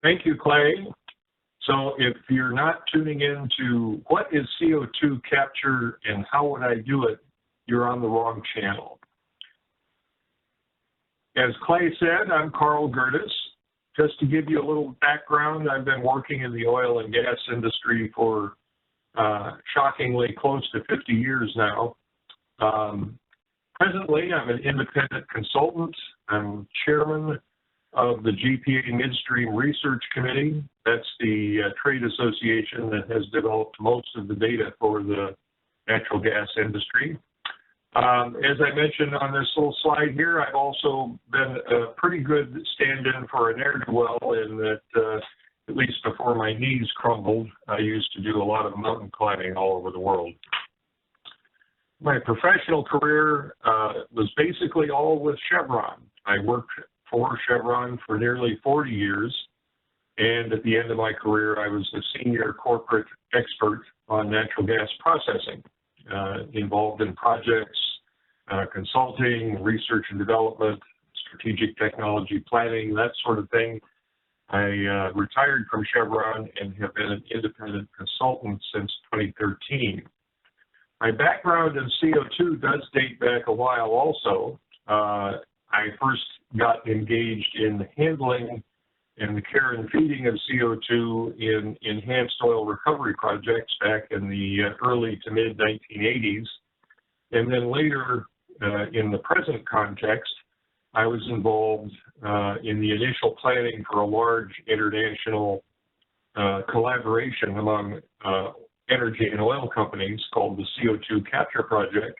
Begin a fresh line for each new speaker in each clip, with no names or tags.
Thank you, Clay. So if you're not tuning in to what is CO2 capture and how would I do it, you're on the wrong channel. As Clay said, I'm Carl Gerdes. Just to give you a little background, I've been working in the oil and gas industry for shockingly close to 50 years now. Presently, I'm an independent consultant. I'm chairman of the GPA Midstream Research Committee. That's the trade association that has developed most of the data for the natural gas industry. As I mentioned on this little slide here, I've also been a pretty good stand-in for a ne'er-do-well in that, at least before my knees crumbled, I used to do a lot of mountain climbing all over the world. My professional career was basically all with Chevron. I worked for Chevron for nearly 40 years, and at the end of my career, I was the senior corporate expert on natural gas processing, involved in projects, consulting, research and development, strategic technology planning, that sort of thing. I retired from Chevron and have been an independent consultant since 2013. My background in CO2 does date back a while also. I first got engaged in the handling and the care and feeding of CO2 in enhanced oil recovery projects back in the early to mid 1980s. And then later, in the present context, I was involved in the initial planning for a large international collaboration among energy and oil companies called the CO2 Capture project.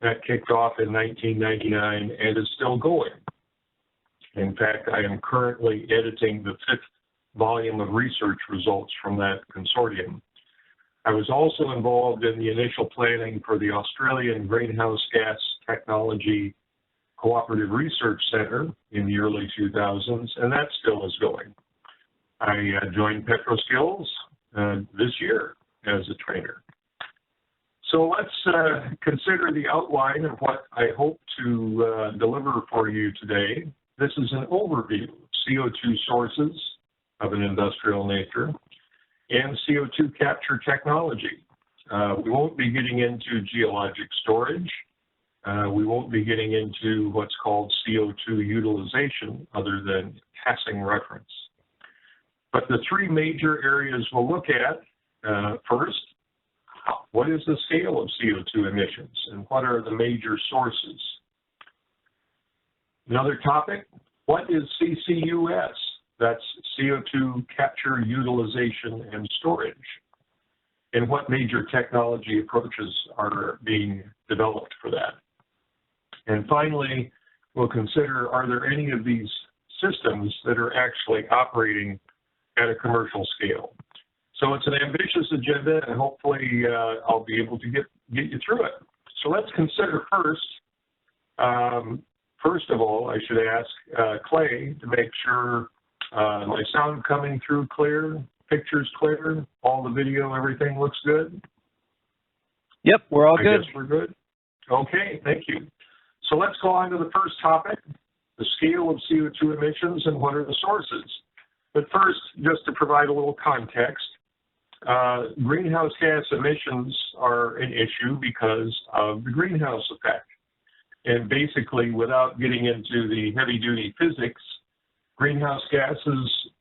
That kicked off in 1999 and is still going. In fact, I am currently editing the 5th volume of research results from that consortium. I was also involved in the initial planning for the Australian Greenhouse Gas Technology Cooperative Research Center in the early 2000s, and that still is going. I joined PetroSkills this year as a trainer. So let's consider the outline of what I hope to deliver for you today. This is an overview of CO2 sources of an industrial nature and CO2 capture technology. We won't be getting into geologic storage. We won't be getting into what's called CO2 utilization other than passing reference. But the three major areas we'll look at, first, what is the scale of CO2 emissions and what are the major sources? Another topic, what is CCUS? That's CO2 capture, utilization, and storage. And what major technology approaches are being developed for that? And finally, we'll consider, are there any of these systems that are actually operating at a commercial scale? So it's an ambitious agenda, and hopefully I'll be able to get you through it. So let's consider first of all, I should ask Clay to make sure my sound coming through clear, pictures clear, all the video, everything looks good?
Yep, we're all good.
I guess we're good. Okay, thank you. So let's go on to the first topic, the scale of CO2 emissions and what are the sources. But first, just to provide a little context, greenhouse gas emissions are an issue because of the greenhouse effect. And basically, without getting into the heavy-duty physics, greenhouse gases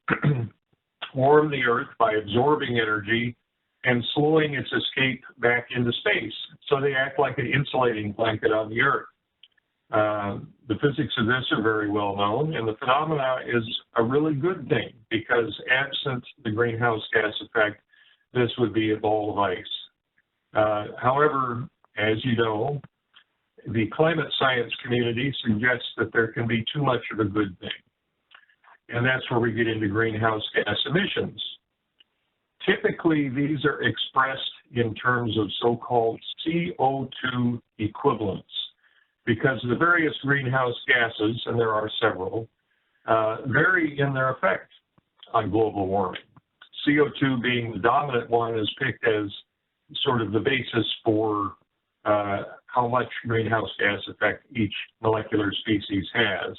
warm the Earth by absorbing energy and slowing its escape back into space. So they act like an insulating blanket on the Earth. The physics of this are very well known, and the phenomena is a really good thing because absent the greenhouse gas effect, this would be a ball of ice. However, as you know, the climate science community suggests that there can be too much of a good thing. And that's where we get into greenhouse gas emissions. Typically, these are expressed in terms of so-called CO2 equivalents, because the various greenhouse gases, and there are several, vary in their effect on global warming. CO2 being the dominant one is picked as sort of the basis for how much greenhouse gas effect each molecular species has.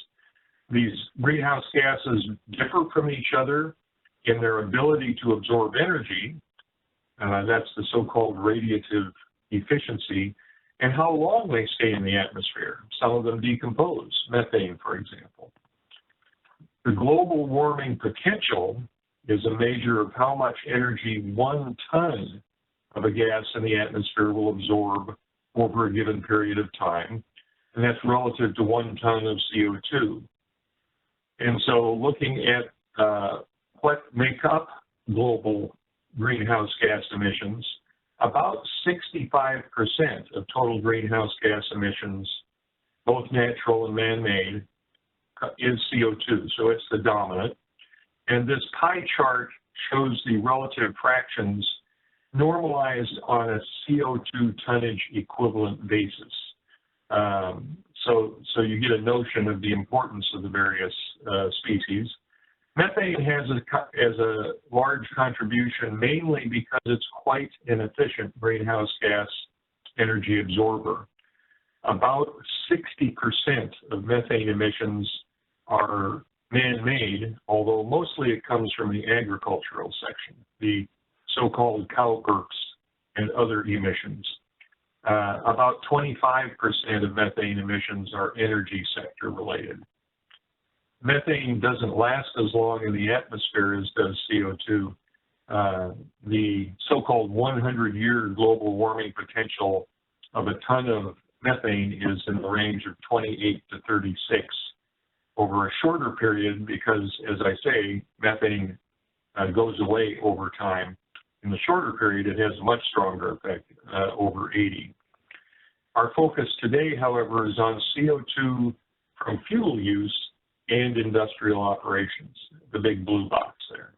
These greenhouse gases differ from each other in their ability to absorb energy, that's the so-called radiative efficiency, and how long they stay in the atmosphere. Some of them decompose, methane, for example. The global warming potential is a measure of how much energy 1 ton of a gas in the atmosphere will absorb over a given period of time, and that's relative to 1 ton of CO2. And so looking at what make up global greenhouse gas emissions, about 65% of total greenhouse gas emissions, both natural and man-made, is CO2, so it's the dominant. And this pie chart shows the relative fractions normalized on a CO2 tonnage equivalent basis. So you get a notion of the importance of the various species. Methane has a large contribution mainly because it's quite an efficient greenhouse gas energy absorber. About 60% of methane emissions are man-made, although mostly it comes from the agricultural section, the so-called cow perks and other emissions. About 25% of methane emissions are energy sector related. Methane doesn't last as long in the atmosphere as does CO2. The so-called 100-year global warming potential of a ton of methane is in the range of 28 to 36 over a shorter period because, as I say, methane goes away over time. In the shorter period, it has a much stronger effect, over 80. Our focus today, however, is on CO2 from fuel use and industrial operations, the big blue box there.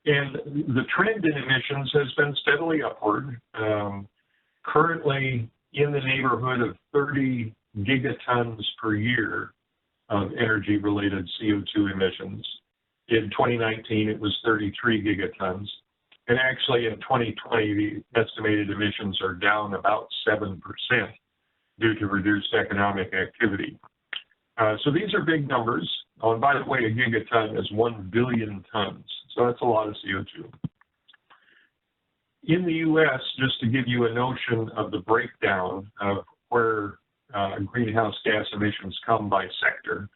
And the trend in emissions has been steadily upward, currently in the neighborhood of 30 gigatons per year of energy-related CO2 emissions. In 2019, it was 33 gigatons. And actually, in 2020, the estimated emissions are down about 7% due to reduced economic activity. So these are big numbers. Oh, and by the way, a gigaton is 1 billion tons. So that's a lot of CO2. In the U.S., just to give you a notion of the breakdown of where greenhouse gas emissions come by sector,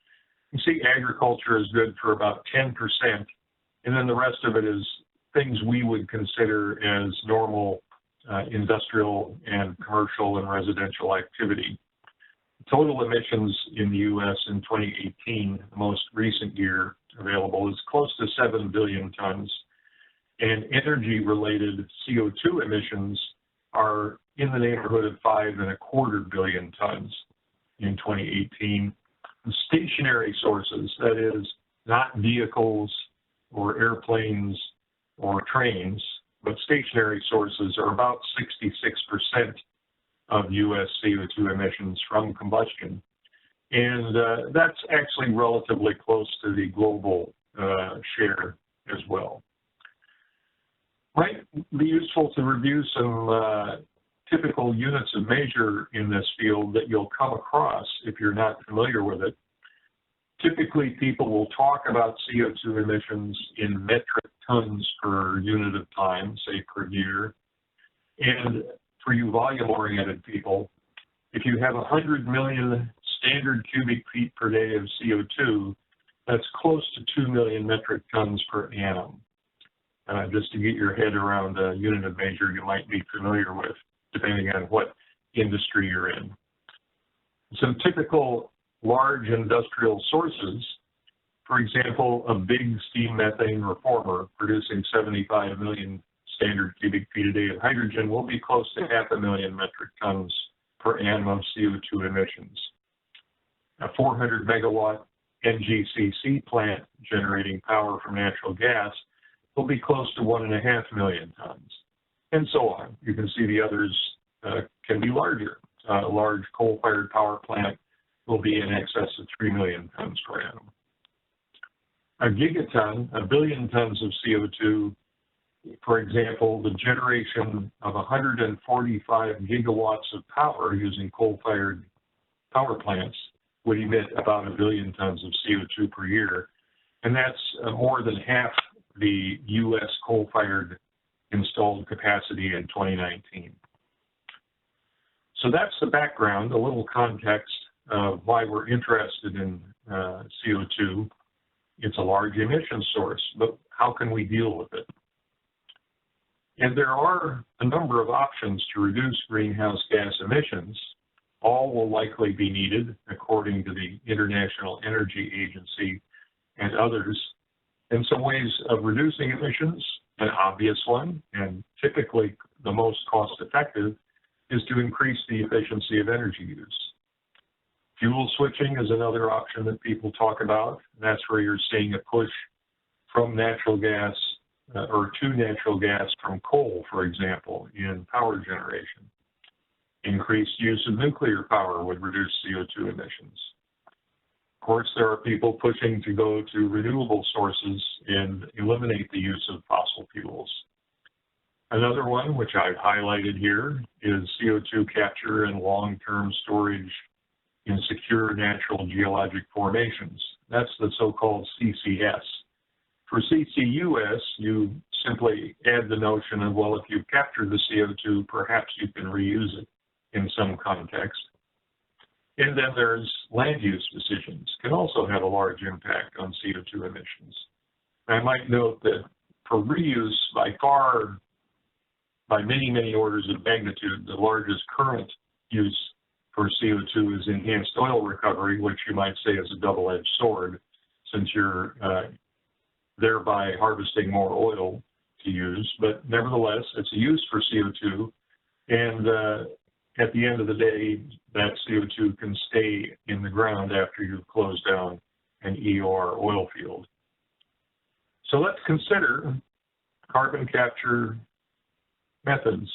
you see agriculture is good for about 10%, and then the rest of it is things we would consider as normal industrial and commercial and residential activity. Total emissions in the U.S. in 2018, the most recent year available, is close to 7 billion tons. And energy-related CO2 emissions are in the neighborhood of 5.25 billion tons in 2018. The stationary sources, that is, not vehicles or airplanes or trains, but stationary sources are about 66% of U.S. CO2 emissions from combustion. And that's actually relatively close to the global share as well. Might be useful to review some typical units of measure in this field that you'll come across if you're not familiar with it. Typically, people will talk about CO2 emissions in metric tons per unit of time, say per year. And for you volume-oriented people, if you have 100 million standard cubic feet per day of CO2, that's close to 2 million metric tons per annum. Just to get your head around a unit of measure you might be familiar with, depending on what industry you're in. Some typical large industrial sources, for example, a big steam methane reformer producing 75 million standard cubic feet a day of hydrogen will be close to 500,000 metric tons per annum of CO2 emissions. A 400 megawatt NGCC plant generating power from natural gas will be close to 1.5 million tons, and so on. You can see the others can be larger. A large coal-fired power plant will be in excess of 3 million tons per annum. A gigaton, 1 billion tons of CO2, for example, the generation of 145 gigawatts of power using coal-fired power plants would emit about 1 billion tons of CO2 per year. and that's more than half the U.S. coal-fired installed capacity in 2019. So that's the background, a little context of why we're interested in CO2. It's a large emission source, but how can we deal with it? And there are a number of options to reduce greenhouse gas emissions. All will likely be needed, according to the International Energy Agency and others. In some ways of reducing emissions, an obvious one, and typically the most cost-effective, is to increase the efficiency of energy use. Fuel switching is another option that people talk about. That's where you're seeing a push from natural gas or to natural gas from coal, for example, in power generation. Increased use of nuclear power would reduce CO2 emissions. Of course, there are people pushing to go to renewable sources and eliminate the use of fossil fuels. Another one, which I've highlighted here, is CO2 capture and long-term storage in secure natural geologic formations. That's the so-called CCS. For CCUS, you simply add the notion of, well, if you capture the CO2, perhaps you can reuse it in some context. And then there's land use decisions, can also have a large impact on CO2 emissions. I might note that for reuse, by many, many orders of magnitude, the largest current use for CO2 is enhanced oil recovery, which you might say is a double-edged sword, since you're thereby harvesting more oil to use. But nevertheless, it's a use for CO2, and at the end of the day, that CO2 can stay in the ground after you've closed down an EOR oil field. So let's consider carbon capture methods.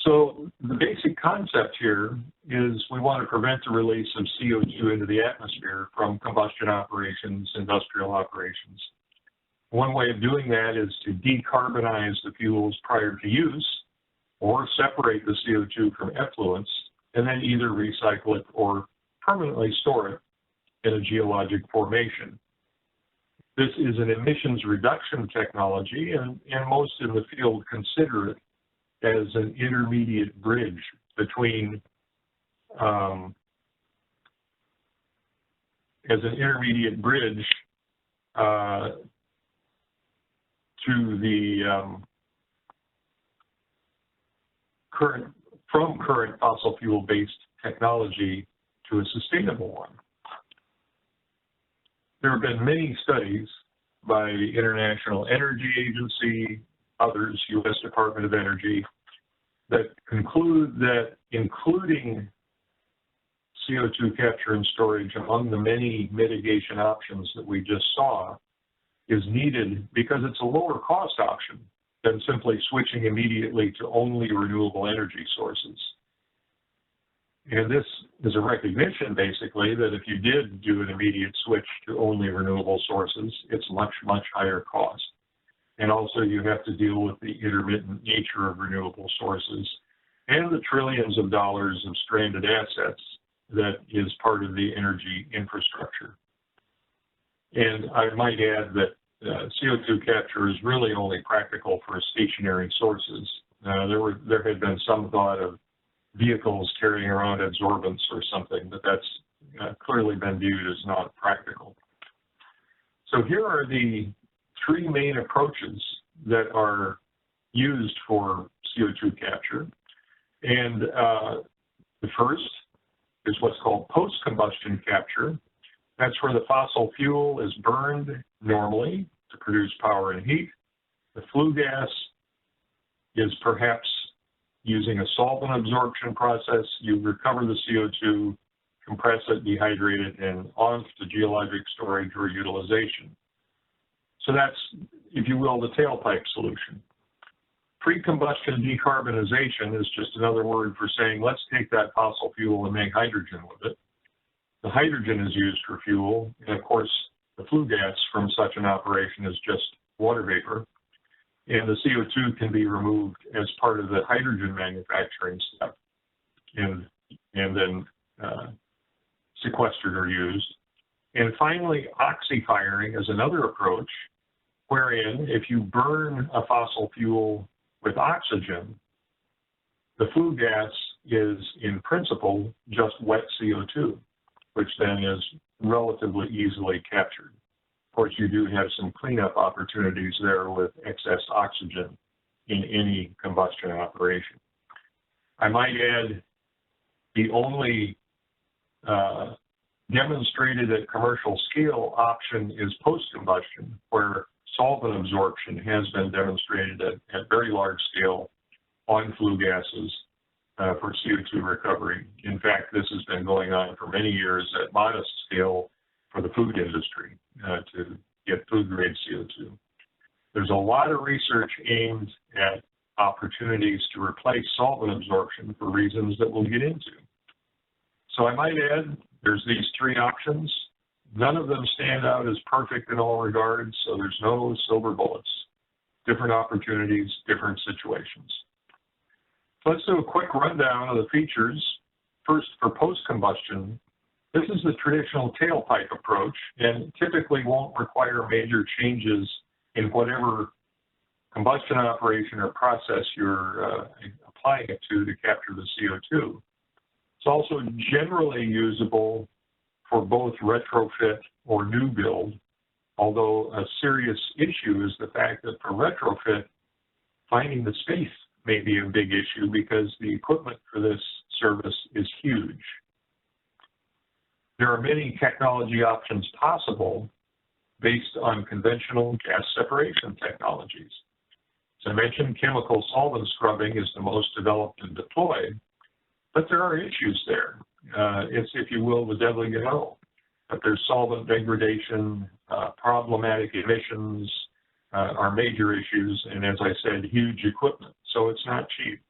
So the basic concept here is we want to prevent the release of CO2 into the atmosphere from combustion operations, industrial operations. One way of doing that is to decarbonize the fuels prior to use, or separate the CO2 from effluents, and then either recycle it or permanently store it in a geologic formation. This is an emissions reduction technology, and most in the field consider it as an intermediate bridge between to the current fossil fuel-based technology to a sustainable one. There have been many studies by the International Energy Agency, others, U.S. Department of Energy, that conclude that including CO2 capture and storage among the many mitigation options that we just saw is needed because it's a lower cost option than simply switching immediately to only renewable energy sources. And this is a recognition, basically, that if you did do an immediate switch to only renewable sources, it's much, much higher cost. And also you have to deal with the intermittent nature of renewable sources and the trillions of dollars of stranded assets that is part of the energy infrastructure. And I might add that CO2 capture is really only practical for stationary sources. There had been some thought of vehicles carrying around absorbents or something, but that's clearly been viewed as not practical. So here are the three main approaches that are used for CO2 capture. And the first is what's called post-combustion capture. That's where the fossil fuel is burned normally to produce power and heat. The flue gas is perhaps using a solvent absorption process. You recover the CO2, compress it, dehydrate it, and on to geologic storage or utilization. So that's, if you will, the tailpipe solution. Pre-combustion decarbonization is just another word for saying, let's take that fossil fuel and make hydrogen with it. The hydrogen is used for fuel, and of course, the flue gas from such an operation is just water vapor. And the CO2 can be removed as part of the hydrogen manufacturing step and then sequestered or used. And finally, Oxy Firing is another approach wherein if you burn a fossil fuel with oxygen, the flue gas is in principle just wet CO2, which then is relatively easily captured. Of course, you do have some cleanup opportunities there with excess oxygen in any combustion operation. I might add the only demonstrated at commercial scale option is post-combustion, where solvent absorption has been demonstrated at very large scale on flue gases for CO2 recovery. In fact, this has been going on for many years at modest scale for the food industry to get food-grade CO2. There's a lot of research aimed at opportunities to replace solvent absorption for reasons that we'll get into. So I might add, there's these three options. None of them stand out as perfect in all regards, so there's no silver bullets. Different opportunities, different situations. So let's do a quick rundown of the features. First, for post-combustion, this is the traditional tailpipe approach and typically won't require major changes in whatever combustion operation or process you're applying it to capture the CO2. It's also generally usable for both retrofit or new build, although a serious issue is the fact that for retrofit, finding the space may be a big issue because the equipment for this service is huge. There are many technology options possible based on conventional gas separation technologies. As I mentioned, chemical solvent scrubbing is the most developed and deployed, but there are issues there. It's, if you will, the devil you know. But there's solvent degradation, problematic emissions are major issues, and as I said, huge equipment. So it's not cheap.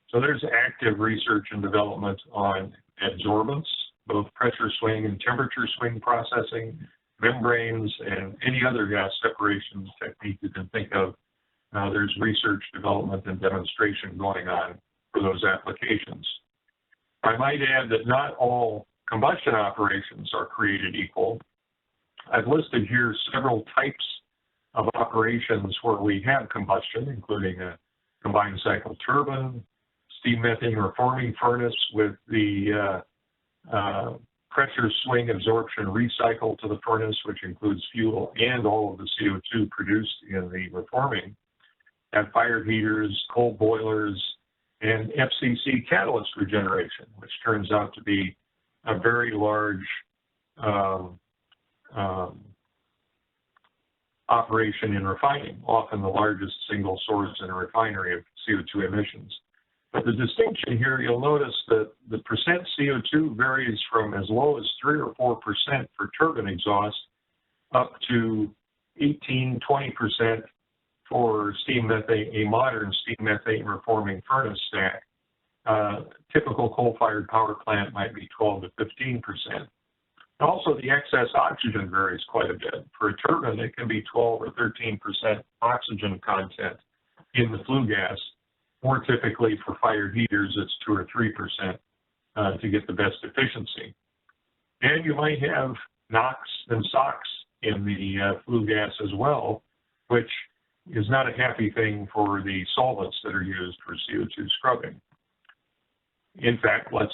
So there's active research and development on adsorbents, both pressure swing and temperature swing processing, membranes, and any other gas separation technique you can think of. There's research, development, and demonstration going on for those applications. I might add that not all combustion operations are created equal. I've listed here several types of operations where we have combustion, including a combined cycle turbine, steam methane reforming furnace with the pressure swing absorption recycle to the furnace, which includes fuel and all of the CO2 produced in the reforming, and fire heaters, coal boilers, and FCC catalyst regeneration, which turns out to be a very large operation in refining, often the largest single source in a refinery of CO2 emissions. But the distinction here, you'll notice that the percent CO2 varies from as low as 3 or 4% for turbine exhaust up to 18, 20% for steam methane, a modern steam methane reforming furnace stack. Typical coal-fired power plant might be 12 to 15%. Also, the excess oxygen varies quite a bit. For a turbine, it can be 12 or 13% oxygen content in the flue gas. More typically, for fire heaters, it's 2 or 3% to get the best efficiency. And you might have NOx and SOx in the flue gas as well, which is not a happy thing for the solvents that are used for CO2 scrubbing. In fact, let's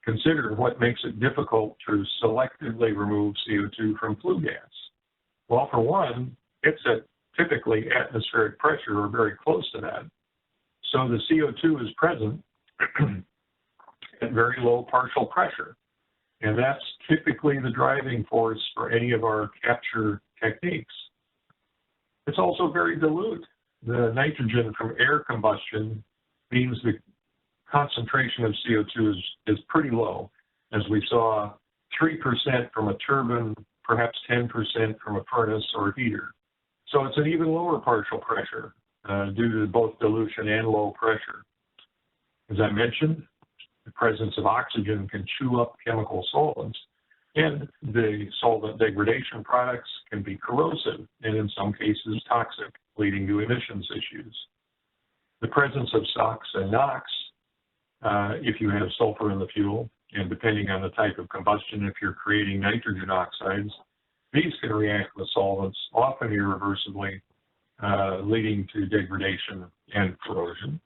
consider what makes it difficult to selectively remove CO2 from flue gas. Well, for one, it's at typically atmospheric pressure or very close to that. So the CO2 is present at very low partial pressure. And that's typically the driving force for any of our capture techniques. It's also very dilute. The nitrogen from air combustion means the concentration of CO2 is pretty low, as we saw 3% from a turbine, perhaps 10% from a furnace or heater. So it's an even lower partial pressure due to both dilution and low pressure. As I mentioned, the presence of oxygen can chew up chemical solvents, and the solvent degradation products can be corrosive and in some cases toxic, leading to emissions issues. The presence of SOx and NOx, if you have sulfur in the fuel, And depending on the type of combustion, if you're creating nitrogen oxides, these can react with solvents, often irreversibly, leading to degradation and corrosion.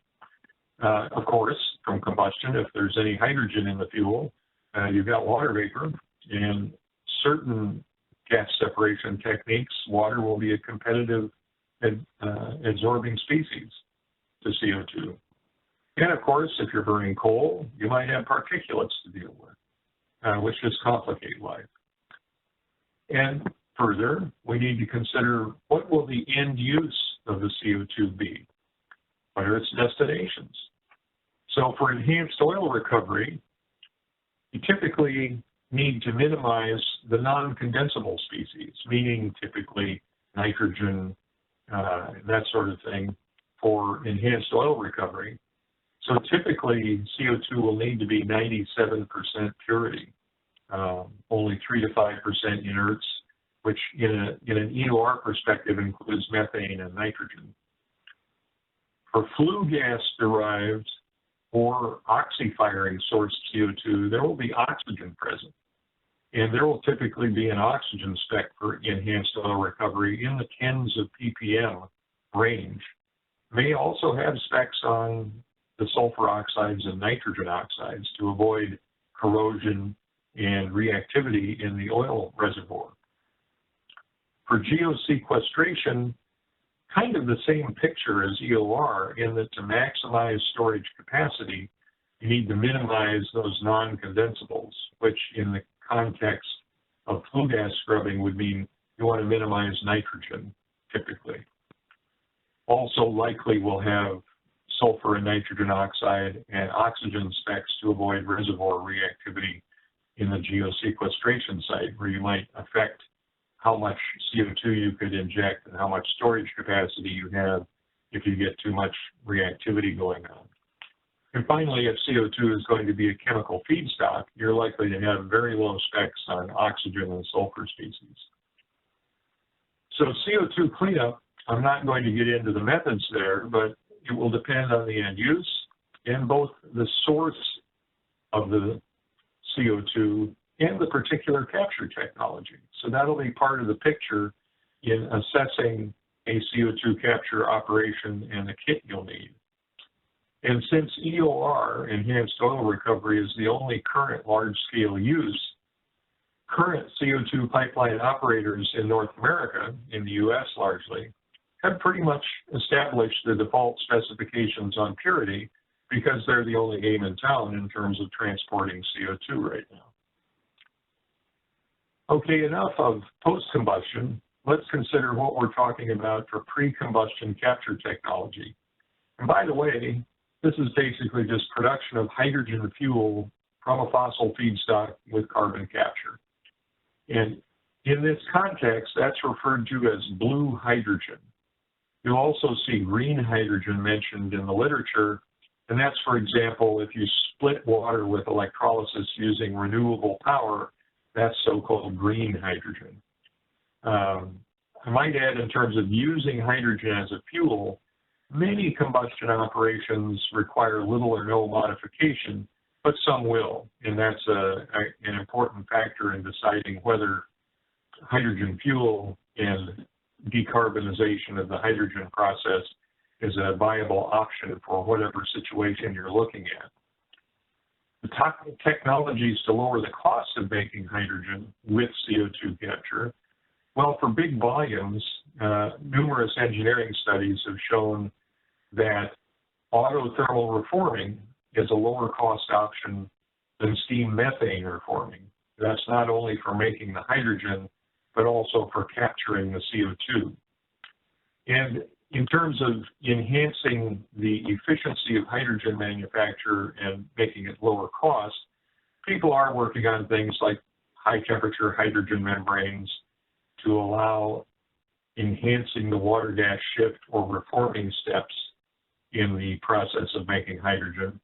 Of course, from combustion, if there's any hydrogen in the fuel, you've got water vapor, and certain gas separation techniques, water will be a competitive absorbing species to CO2. And of course, if you're burning coal, you might have particulates to deal with, which just complicate life. And further, we need to consider what will the end use of the CO2 be? What are its destinations? So for enhanced oil recovery, you typically need to minimize the non-condensable species, meaning typically nitrogen, that sort of thing, for enhanced oil recovery. So typically, CO2 will need to be 97% purity, only 3 to 5% inerts, which in an EOR perspective includes methane and nitrogen. For flue gas derived or Oxy Firing sourced CO2, there will be oxygen present. And there will typically be an oxygen spec for enhanced oil recovery in the tens of ppm range. May also have specs on the sulfur oxides and nitrogen oxides to avoid corrosion and reactivity in the oil reservoir. For geosequestration, kind of the same picture as EOR in that to maximize storage capacity, you need to minimize those non-condensables, which in the context of flue gas scrubbing would mean you want to minimize nitrogen, typically. Also likely will have sulfur and nitrogen oxide and oxygen specs to avoid reservoir reactivity in the geosequestration site, where you might affect how much CO2 you could inject and how much storage capacity you have if you get too much reactivity going on. And finally, if CO2 is going to be a chemical feedstock, you're likely to have very low specs on oxygen and sulfur species. So CO2 cleanup, I'm not going to get into the methods there, but it will depend on the end use and both the source of the CO2 and the particular capture technology. So that'll be part of the picture in assessing a CO2 capture operation and the kit you'll need. And since EOR, enhanced oil recovery, is the only current large-scale use, current CO2 pipeline operators in North America, in the US largely, have pretty much established the default specifications on purity because they're the only game in town in terms of transporting CO2 right now. Okay, enough of post-combustion. Let's consider what we're talking about for pre-combustion capture technology. And by the way, this is basically just production of hydrogen fuel from a fossil feedstock with carbon capture. And in this context, that's referred to as blue hydrogen. You'll also see green hydrogen mentioned in the literature, and that's, for example, if you split water with electrolysis using renewable power, that's so-called green hydrogen. I might add, in terms of using hydrogen as a fuel, many combustion operations require little or no modification, but some will, and that's an important factor in deciding whether hydrogen fuel and decarbonization of the hydrogen process is a viable option for whatever situation you're looking at. The technologies to lower the cost of making hydrogen with CO2 capture, well, for big volumes, numerous engineering studies have shown that autothermal reforming is a lower cost option than steam methane reforming. That's not only for making the hydrogen, but also for capturing the CO2. And in terms of enhancing the efficiency of hydrogen manufacture and making it lower cost, people are working on things like high temperature hydrogen membranes to allow enhancing the water gas shift or reforming steps in the process of making hydrogen.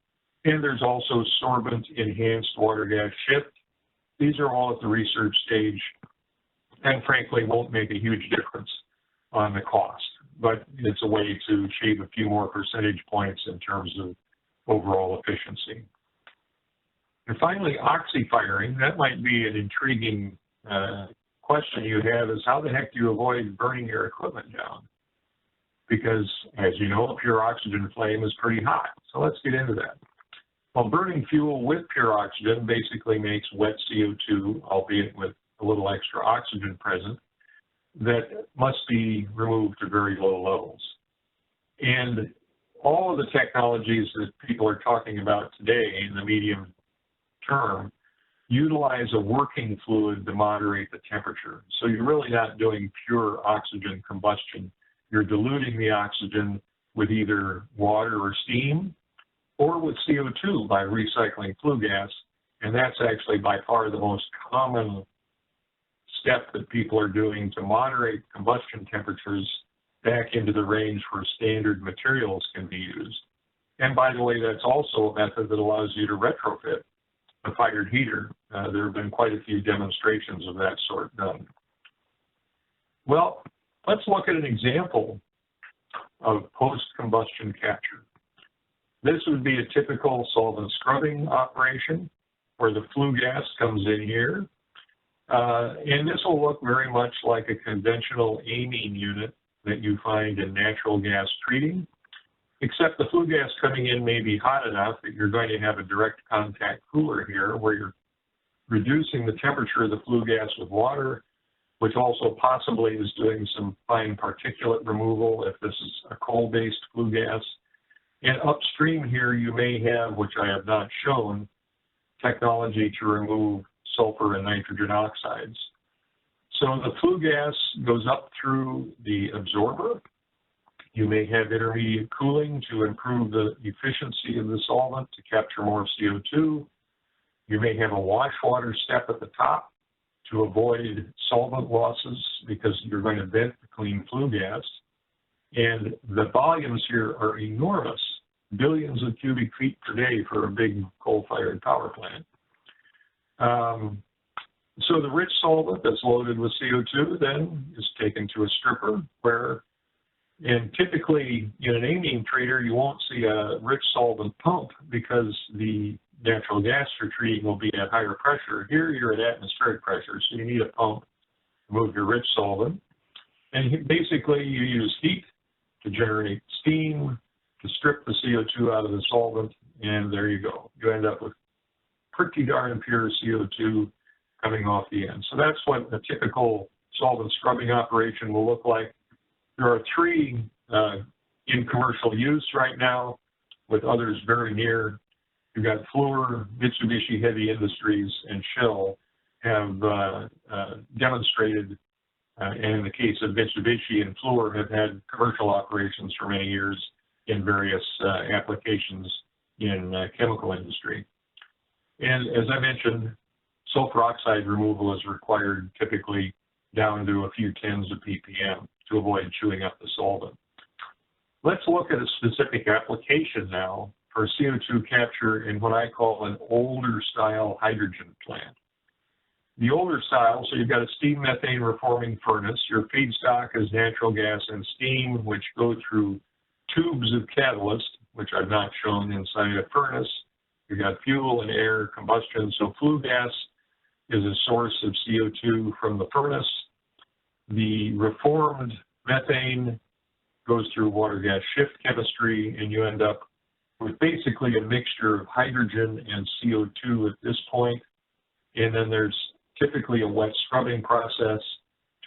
And there's also sorbent enhanced water gas shift. These are all at the research stage and frankly won't make a huge difference on the cost, but it's a way to achieve a few more percentage points in terms of overall efficiency. And finally, Oxy Firing. That might be an intriguing question you have, is how the heck do you avoid burning your equipment down? Because, as you know, a pure oxygen flame is pretty hot. So let's get into that. Well, burning fuel with pure oxygen basically makes wet CO2, albeit with a little extra oxygen present, that must be removed to very low levels. And all of the technologies that people are talking about today in the medium term utilize a working fluid to moderate the temperature. So you're really not doing pure oxygen combustion. You're diluting the oxygen with either water or steam or with CO2 by recycling flue gas. And that's actually by far the most common step that people are doing to moderate combustion temperatures back into the range where standard materials can be used. And by the way, that's also a method that allows you to retrofit a fired heater. There have been quite a few demonstrations of that sort done. Well, let's look at an example of post-combustion capture. This would be a typical solvent scrubbing operation where the flue gas comes in here. And this will look very much like a conventional amine unit that you find in natural gas treating, except the flue gas coming in may be hot enough that you're going to have a direct contact cooler here where you're reducing the temperature of the flue gas with water, which also possibly is doing some fine particulate removal if this is a coal-based flue gas. And upstream here you may have, which I have not shown, technology to remove sulfur and nitrogen oxides. So the flue gas goes up through the absorber. You may have intermediate cooling to improve the efficiency of the solvent to capture more CO2. You may have a wash water step at the top to avoid solvent losses because you're going to vent the clean flue gas. And the volumes here are enormous, billions of cubic feet per day for a big coal-fired power plant. So the rich solvent that's loaded with CO2 then is taken to a stripper where, and typically in an amine treater, you won't see a rich solvent pump because the natural gas you're treating will be at higher pressure. Here you're at atmospheric pressure, so you need a pump to move your rich solvent. And basically you use heat to generate steam, to strip the CO2 out of the solvent, and there you go. You end up with pretty darn pure CO2 coming off the end. So that's what a typical solvent scrubbing operation will look like. There are three in commercial use right now, with others very near. You've got Flue, Mitsubishi Heavy Industries, and Shell have demonstrated, and in the case of Mitsubishi and Flue, have had commercial operations for many years in various applications in chemical industry. And as I mentioned, sulfur oxide removal is required typically down to a few tens of ppm to avoid chewing up the solvent. Let's look at a specific application now for CO2 capture in what I call an older style hydrogen plant. The older style, so you've got a steam methane reforming furnace. Your feedstock is natural gas and steam, which go through tubes of catalyst, which I've not shown inside a furnace. You've got fuel and air combustion. So flue gas is a source of CO2 from the furnace. The reformed methane goes through water gas shift chemistry, and you end up with basically a mixture of hydrogen and CO2 at this point. And then there's typically a wet scrubbing process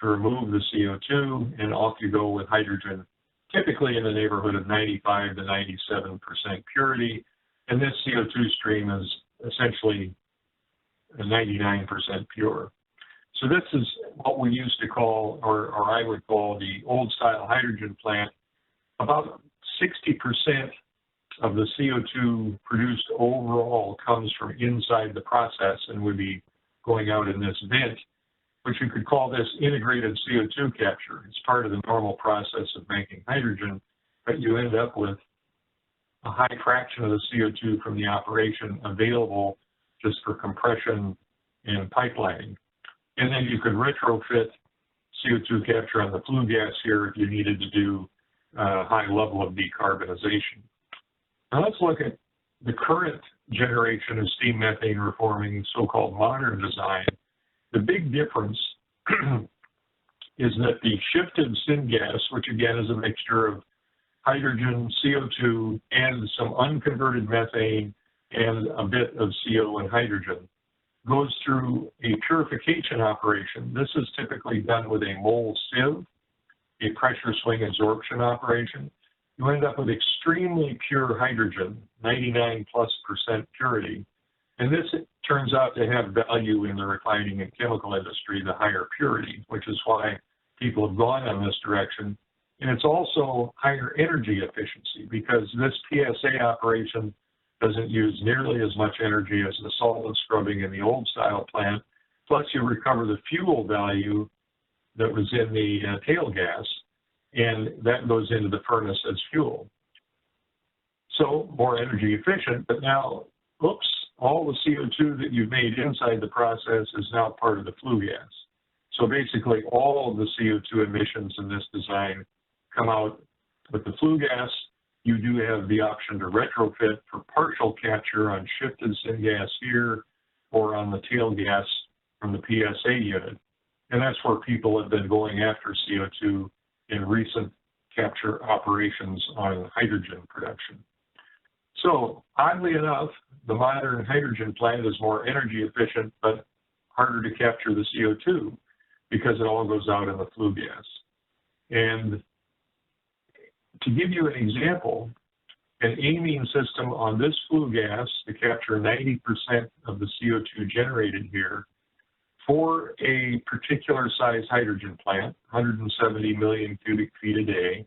to remove the CO2, and off you go with hydrogen, typically in the neighborhood of 95 to 97% purity. And this CO2 stream is essentially 99% pure. So this is what we used to call, or I would call, the old style hydrogen plant. About 60% of the CO2 produced overall comes from inside the process and would be going out in this vent, which you could call this integrated CO2 capture. It's part of the normal process of making hydrogen, but you end up with a high fraction of the CO2 from the operation available just for compression and pipelining. And then you could retrofit CO2 capture on the flue gas here if you needed to do a high level of decarbonization. Now let's look at the current generation of steam methane reforming, so-called modern design, the big difference is that the shifted syngas, which again is a mixture of hydrogen, CO2, and some unconverted methane and a bit of CO and hydrogen, goes through a purification operation. This is typically done with a mole sieve, a pressure swing absorption operation. You end up with extremely pure hydrogen, 99+% purity. And this turns out to have value in the refining and chemical industry, the higher purity, which is why people have gone on this direction. And it's also higher energy efficiency because this PSA operation doesn't use nearly as much energy as the solvent scrubbing in the old style plant. Plus you recover the fuel value that was in the tail gas, and that goes into the furnace as fuel. So more energy efficient, but now, oops, all the CO2 that you've made inside the process is now part of the flue gas. So basically all of the CO2 emissions in this design come out with the flue gas. You do have the option to retrofit for partial capture on shifted syngas here or on the tail gas from the PSA unit. And that's where people have been going after CO2 in recent capture operations on hydrogen production. So oddly enough, the modern hydrogen plant is more energy efficient, but harder to capture the CO2 because it all goes out in the flue gas. And to give you an example, an amine system on this flue gas to capture 90% of the CO2 generated here for a particular size hydrogen plant, 170 million cubic feet a day,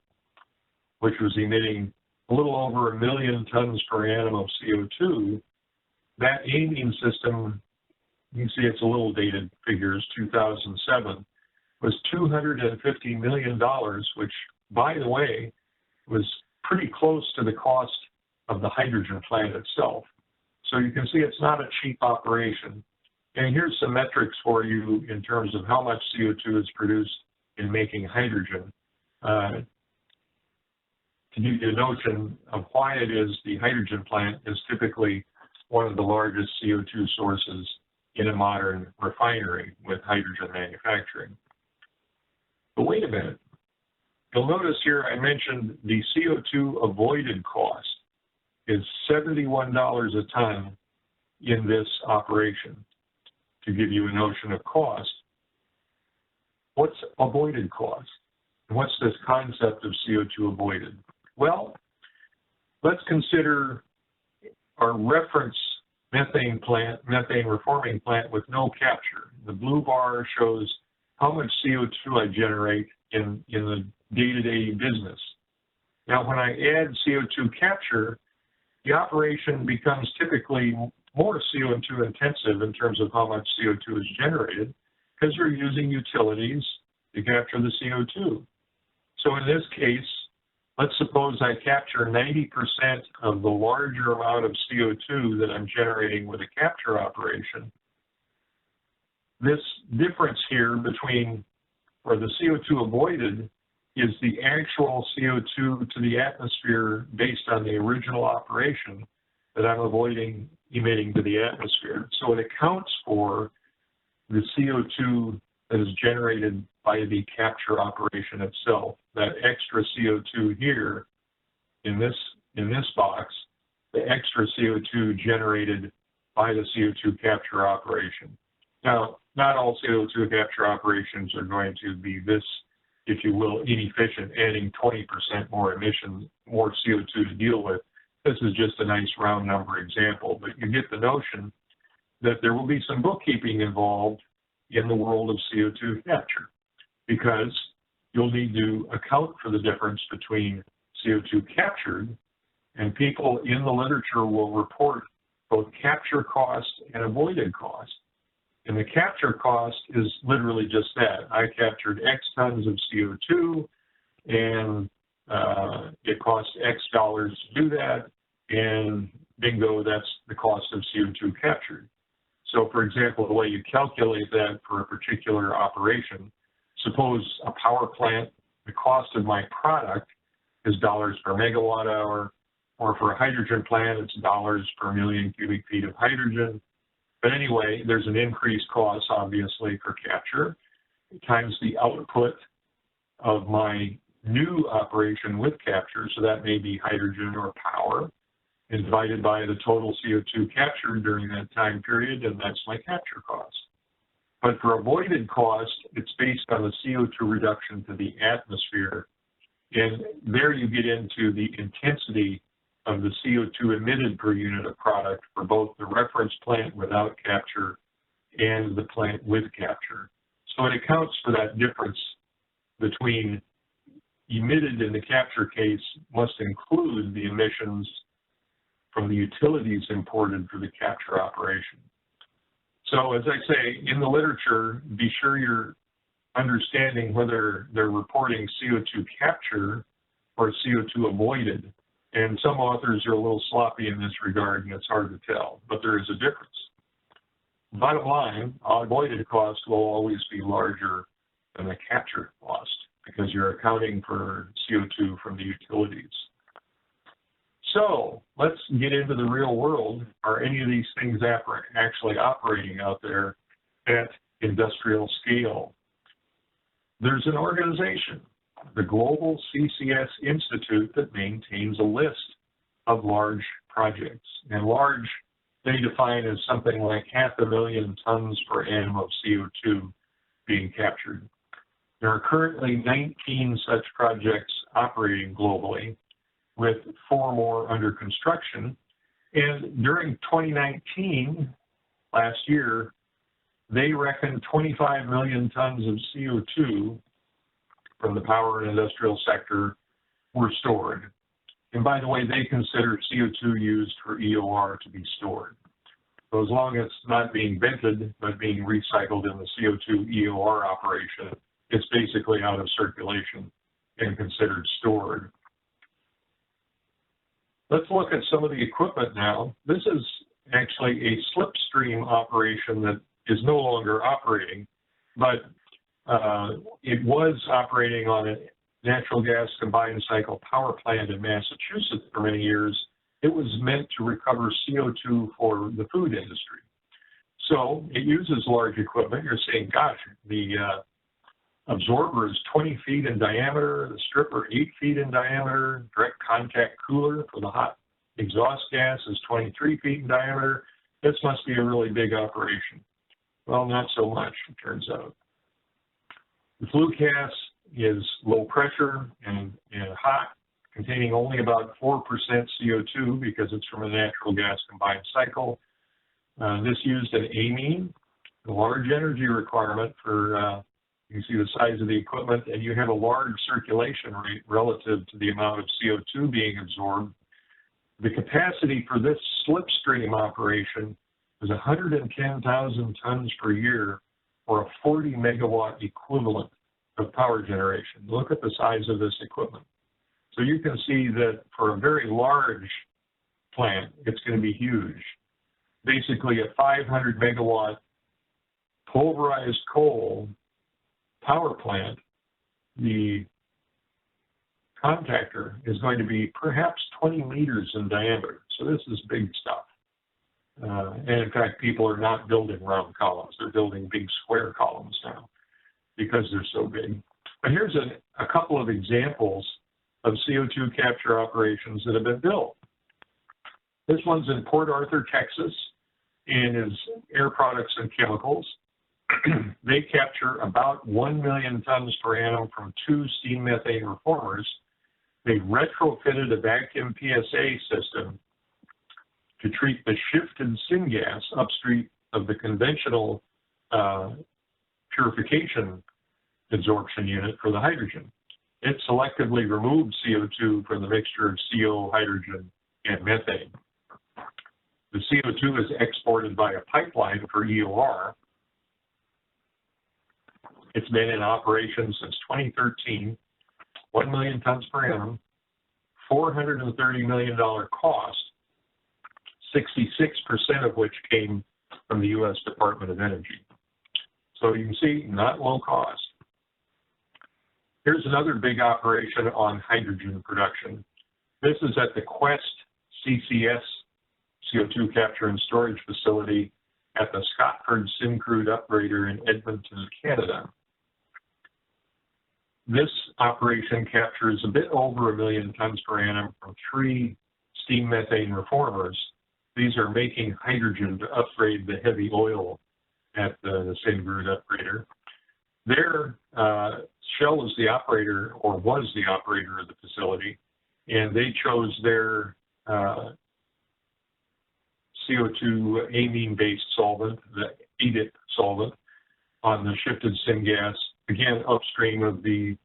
which was emitting a little over 1 million tons per annum of CO2, that amine system, you can see it's a little dated figures, 2007, was $250 million, which, by the way, was pretty close to the cost of the hydrogen plant itself. So you can see it's not a cheap operation. And here's some metrics for you in terms of how much CO2 is produced in making hydrogen. To give you a notion of why it is the hydrogen plant is typically one of the largest CO2 sources in a modern refinery with hydrogen manufacturing. But wait a minute. You'll notice here I mentioned the CO2 avoided cost is $71 a ton in this operation. To give you a notion of cost, what's avoided cost? And what's this concept of CO2 avoided? Well, let's consider our reference methane plant, methane reforming plant with no capture. The blue bar shows how much CO2 I generate in the day-to-day business. Now, when I add CO2 capture, the operation becomes typically more CO2 intensive in terms of how much CO2 is generated because you're using utilities to capture the CO2. So in this case, let's suppose I capture 90% of the larger amount of CO2 that I'm generating with a capture operation. This difference here between, or the CO2 avoided, is the actual CO2 to the atmosphere based on the original operation that I'm avoiding emitting to the atmosphere. So it accounts for the CO2 that is generated by the capture operation itself. That extra CO2 here in this box, the extra CO2 generated by the CO2 capture operation. Now, not all CO2 capture operations are going to be this, if you will, inefficient, adding 20% more emissions, more CO2 to deal with. This is just a nice round number example, but you get the notion that there will be some bookkeeping involved in the world of CO2 capture because you'll need to account for the difference between CO2 captured, and people in the literature will report both capture cost and avoided cost. And the capture cost is literally just that. I captured X tons of CO2, and it costs X dollars to do that, and bingo, that's the cost of CO2 captured. So, for example, the way you calculate that for a particular operation, suppose a power plant, the cost of my product is dollars per megawatt hour, or for a hydrogen plant, it's dollars per million cubic feet of hydrogen. But anyway, there's an increased cost, obviously, for capture, times the output of my new operation with capture, so that may be hydrogen or power, and divided by the total CO2 captured during that time period, and that's my capture cost. But for avoided cost, it's based on the CO2 reduction to the atmosphere, and there you get into the intensity of the CO2 emitted per unit of product for both the reference plant without capture and the plant with capture. So it accounts for that difference between emitted in the capture case must include the emissions from the utilities imported for the capture operation. So as I say, in the literature, be sure you're understanding whether they're reporting CO2 capture or CO2 avoided. And some authors are a little sloppy in this regard, and it's hard to tell, but there is a difference. Bottom line, avoided cost will always be larger than the capture cost because you're accounting for CO2 from the utilities. So let's get into the real world. Are any of these things actually operating out there at industrial scale? There's an organization, the Global CCS Institute, that maintains a list of large projects. And large, they define as something like 500,000 tons per annum of CO2 being captured. There are currently 19 such projects operating globally, with 4 more under construction. And during 2019, last year, they reckoned 25 million tons of CO2 from the power and industrial sector were stored. And by the way, they consider CO2 used for EOR to be stored. So as long as it's not being vented, but being recycled in the CO2 EOR operation, it's basically out of circulation and considered stored. Let's look at some of the equipment now. This is actually a slipstream operation that is no longer operating, but it was operating on a natural gas combined cycle power plant in Massachusetts for many years. It was meant to recover CO2 for the food industry. So it uses large equipment. You're saying, gosh, the absorber is 20 feet in diameter, the stripper 8 feet in diameter, direct contact cooler for the hot exhaust gas is 23 feet in diameter. This must be a really big operation. Well, not so much, it turns out. The flue gas is low pressure and hot, containing only about 4% CO2 because it's from a natural gas combined cycle. This used an amine, a large energy requirement for you can see the size of the equipment, and you have a large circulation rate relative to the amount of CO2 being absorbed. The capacity for this slipstream operation is 110,000 tons per year, or a 40 megawatt equivalent of power generation. Look at the size of this equipment. So you can see that for a very large plant, it's going to be huge. Basically a 500 megawatt pulverized coal power plant, the contactor is going to be perhaps 20 meters in diameter. So this is big stuff. And in fact, people are not building round columns. They're building big square columns now because they're so big. But here's a couple of examples of CO2 capture operations that have been built. This one's in Port Arthur, Texas, and is Air Products and Chemicals. They capture about 1 million tons per annum from 2 steam methane reformers. They retrofitted a vacuum PSA system to treat the shifted syngas upstream of the conventional purification absorption unit for the hydrogen. It selectively removed CO2 from the mixture of CO, hydrogen, and methane. The CO2 is exported by a pipeline for EOR. It's been in operation since 2013, 1 million tons per annum, $430 million cost, 66% of which came from the U.S. Department of Energy. So you can see, not low cost. Here's another big operation on hydrogen production. This is at the Quest CCS CO2 Capture and Storage Facility at the Scotford Syncrude Upgrader in Edmonton, Canada. This operation captures a bit over 1 million tons per annum from 3 steam methane reformers. These are making hydrogen to upgrade the heavy oil at the Syncrude Upgrader. There, Shell is the operator, or was the operator of the facility, and they chose their CO2 amine-based solvent, the ADIP solvent, on the shifted syngas, again, upstream of the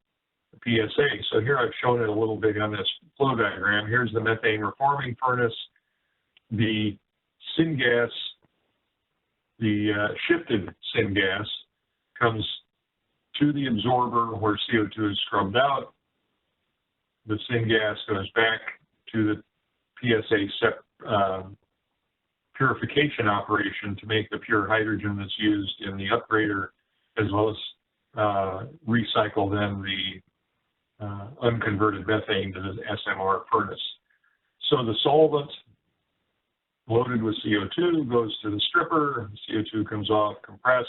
PSA. So here I've shown it a little bit on this flow diagram. Here's the methane reforming furnace. The syngas, the shifted syngas, comes to the absorber where CO2 is scrubbed out. The syngas goes back to the PSA purification operation to make the pure hydrogen that's used in the upgrader, as well as recycle then the unconverted methane to the SMR furnace. So the solvent loaded with CO2 goes to the stripper, CO2 comes off compressed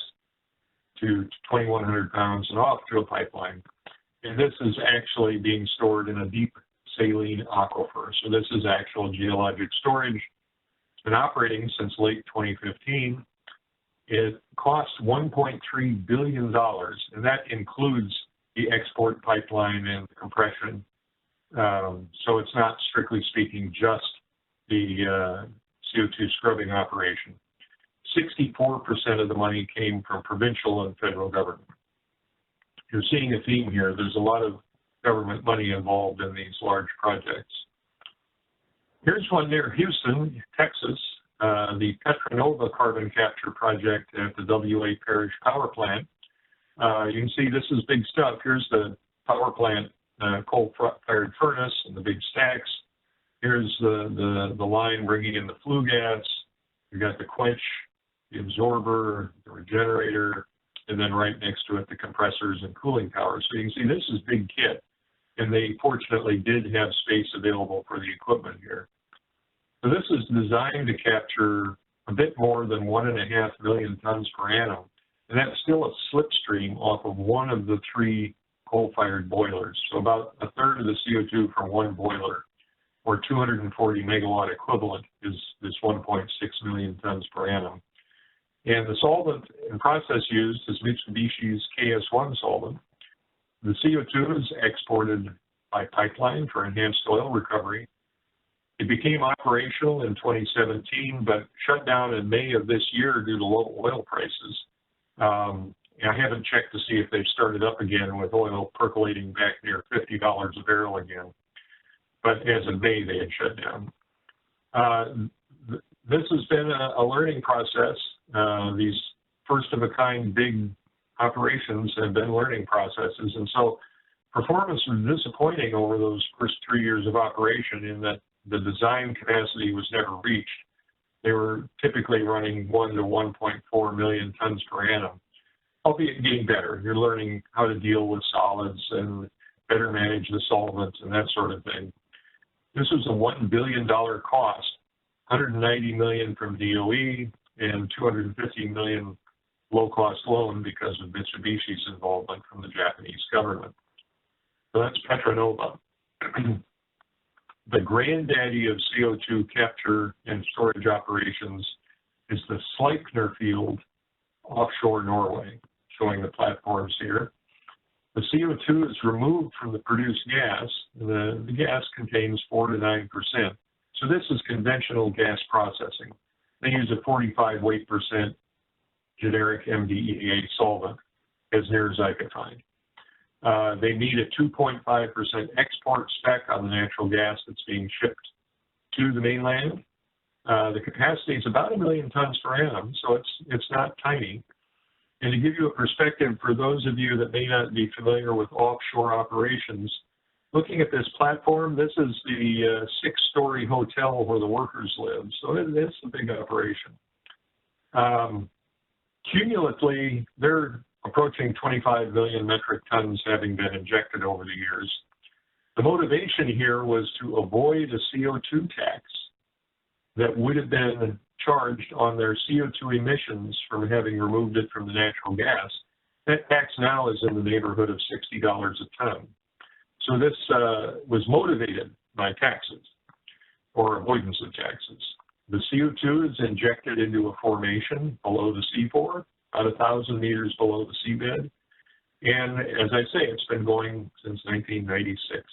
to 2,100 pounds and off to a pipeline. And this is actually being stored in a deep saline aquifer. So this is actual geologic storage. It's been operating since late 2015. It costs $1.3 billion, and that includes the export pipeline and the compression. So it's not, strictly speaking, just the CO2 scrubbing operation. 64% of the money came from provincial and federal government. You're seeing a theme here. There's a lot of government money involved in these large projects. Here's one near Houston, Texas, the Petrinova carbon capture project at the WA Parish power plant. You can see this is big stuff. Here's the power plant coal-fired furnace and the big stacks. Here's the line bringing in the flue gas. You've got the quench, the absorber, the regenerator, and then right next to it, the compressors and cooling towers. So you can see this is big kit, and they fortunately did have space available for the equipment here. So this is designed to capture a bit more than 1.5 million tons per annum, and that's still a slipstream off of one of the 3 coal-fired boilers. So about a third of the CO2 from one boiler, or 240 megawatt equivalent, is this 1.6 million tons per annum. And the solvent and process used is Mitsubishi's KS1 solvent. The CO2 is exported by pipeline for enhanced oil recovery. It became operational in 2017, but shut down in May of this year due to low oil prices. I haven't checked to see if they've started up again with oil percolating back near $50 a barrel again. But as of May, they had shut down. This has been a learning process. These first-of-a-kind big operations have been learning processes, and so performance was disappointing over those first 3 years of operation in that the design capacity was never reached. They were typically running 1 to 1.4 million tons per annum, albeit getting better. You're learning how to deal with solids and better manage the solvents and that sort of thing. This was a $1 billion cost, $190 million from DOE and $250 million low-cost loan because of Mitsubishi's involvement from the Japanese government. So that's Petrinova. The granddaddy of CO2 capture and storage operations is the Sleipner field offshore Norway, showing the platforms here. The CO2 is removed from the produced gas. The gas contains 4 to 9%. So this is conventional gas processing. They use a 45 weight % generic MDEA solvent, as near as I could find. They meet a 2.5% export spec on the natural gas that's being shipped to the mainland. The capacity is about 1 million tons per annum, so it's not tiny. And to give you a perspective, for those of you that may not be familiar with offshore operations, looking at this platform, this is the 6-story hotel where the workers live. So it's a big operation. Cumulatively, they're approaching 25 million metric tons having been injected over the years. The motivation here was to avoid a CO2 tax that would have been charged on their CO2 emissions from having removed it from the natural gas. That tax now is in the neighborhood of $60 a ton. So this was motivated by taxes or avoidance of taxes. The CO2 is injected into a formation below the seafloor, about 1,000 meters below the seabed. And as I say, it's been going since 1996.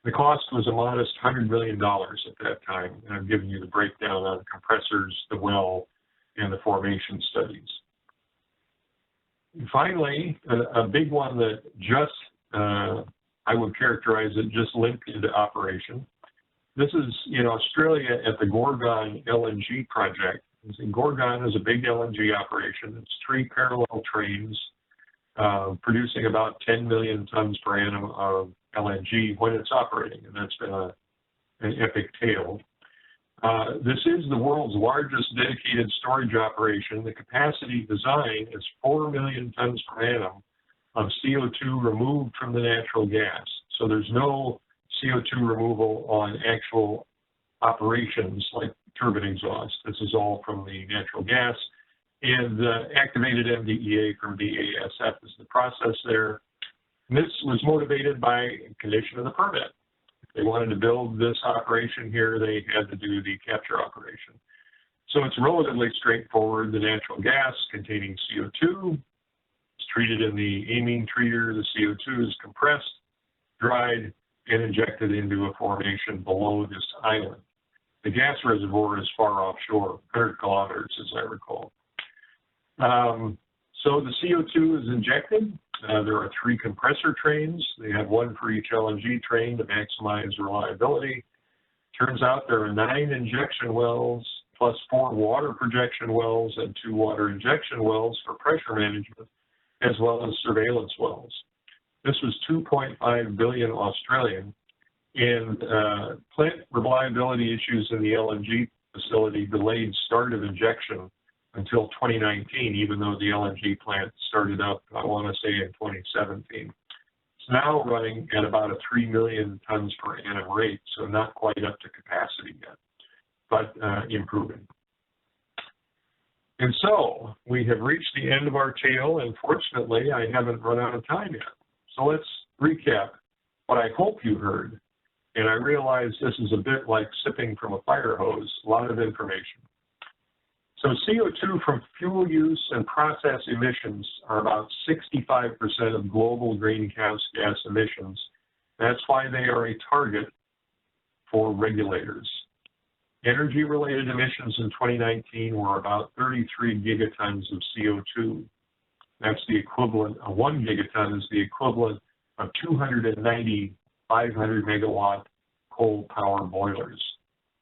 The cost was a modest $100 million at that time, and I'm giving you the breakdown on the compressors, the well, and the formation studies. And finally, a big one that just, I would characterize it, just limped into operation. This is in Australia at the Gorgon LNG project. Gorgon is a big LNG operation. It's 3 parallel trains producing about 10 million tons per annum of LNG when it's operating, and that's been an epic tale. This is the world's largest dedicated storage operation. The capacity design is 4 million tons per annum of CO2 removed from the natural gas. So there's no CO2 removal on actual operations like turbine exhaust. This is all from the natural gas. And activated MDEA from BASF is the process there. And this was motivated by condition of the permit. If they wanted to build this operation here, they had to do the capture operation. So it's relatively straightforward. The natural gas containing CO2 is treated in the amine treater. The CO2 is compressed, dried, and injected into a formation below this island. The gas reservoir is far offshore, 100 kilometers, as I recall. So the CO2 is injected. There are 3 compressor trains. They have 1 for each LNG train to maximize reliability. Turns out there are 9 injection wells plus 4 water projection wells and 2 water injection wells for pressure management, as well as surveillance wells. This was 2.5 billion Australian, and plant reliability issues in the LNG facility delayed start of injection until 2019, even though the LNG plant started up, I want to say, in 2017. It's now running at about a 3 million tons per annum rate, so not quite up to capacity yet, but improving. And so we have reached the end of our tale, and fortunately, I haven't run out of time yet. So let's recap what I hope you heard. And I realize this is a bit like sipping from a fire hose, a lot of information. So CO2 from fuel use and process emissions are about 65% of global greenhouse gas emissions. That's why they are a target for regulators. Energy-related emissions in 2019 were about 33 gigatons of CO2. That's the equivalent, 1 gigaton is the equivalent of 290 500 megawatt coal power boilers,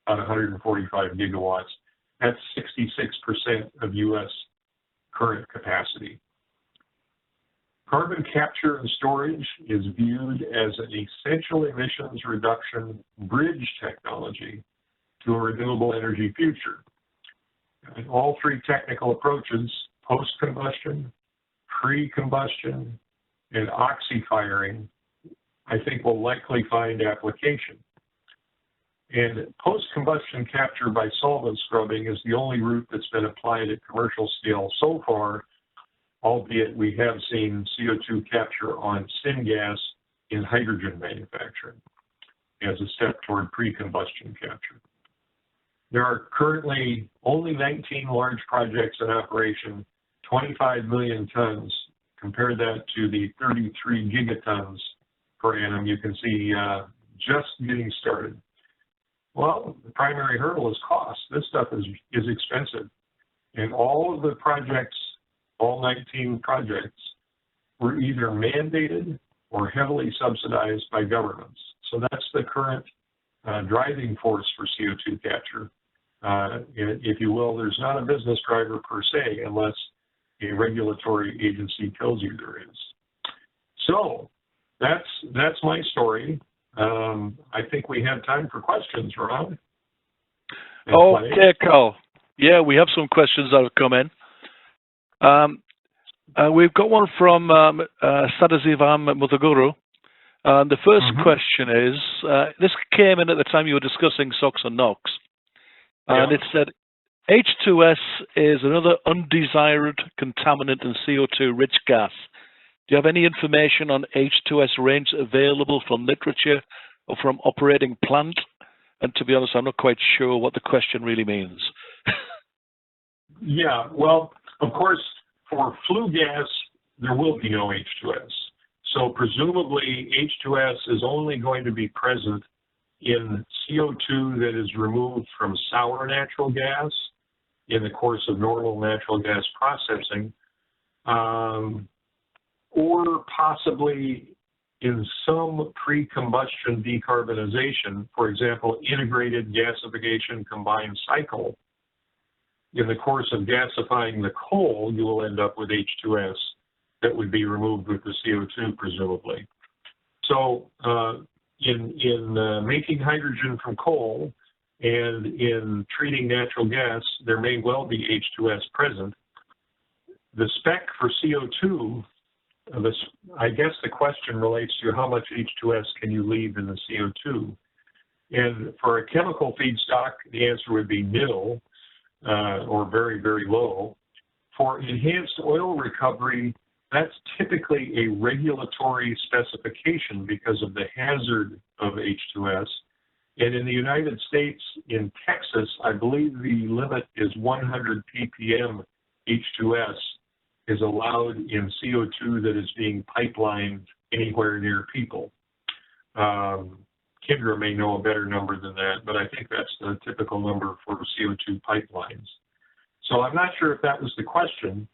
about 145 gigawatts. That's 66% of U.S. current capacity. Carbon capture and storage is viewed as an essential emissions reduction bridge technology to a renewable energy future. And all 3 technical approaches, post-combustion, pre-combustion, and Oxy firing, I think will likely find application. And post-combustion capture by solvent scrubbing is the only route that's been applied at commercial scale so far, albeit we have seen CO2 capture on syngas in hydrogen manufacturing as a step toward pre-combustion capture. There are currently only 19 large projects in operation, 25 million tons. Compare that to the 33 gigatons per annum. You can see just getting started. Well, the primary hurdle is cost. This stuff is expensive. And all of the projects, all 19 projects, were either mandated or heavily subsidized by governments. So that's the current driving force for CO2 capture. If you will, there's not a business driver per se unless a regulatory agency tells you there is. So that's my story. I think we have time for questions, Ron.
Okay, Carl. Yeah, we have some questions that have come in. We've got one from Sadazivam Mutaguru. The first question is, this came in at the time you were discussing SOx and NOx, and it said, H2S is another undesired contaminant and CO2-rich gas. Do you have any information on H2S range available from literature or from operating plant? And to be honest, I'm not quite sure what the question really means.
Yeah, well, of course, for flue gas, there will be no H2S. So presumably, H2S is only going to be present in CO2 that is removed from sour natural gas in the course of normal natural gas processing, or possibly in some pre-combustion decarbonization, for example, integrated gasification combined cycle. In the course of gasifying the coal, you will end up with H2S that would be removed with the CO2, presumably. So in making hydrogen from coal and in treating natural gas, there may well be H2S present. The spec for CO2, I guess the question relates to how much H2S can you leave in the CO2. And for a chemical feedstock, the answer would be nil or very, very low. For enhanced oil recovery, that's typically a regulatory specification because of the hazard of H2S. And in the United States, in Texas, I believe the limit is 100 ppm H2S is allowed in CO2 that is being pipelined anywhere near people. Kindra may know a better number than that, but I think that's the typical number for CO2 pipelines. So I'm not sure if that was the question.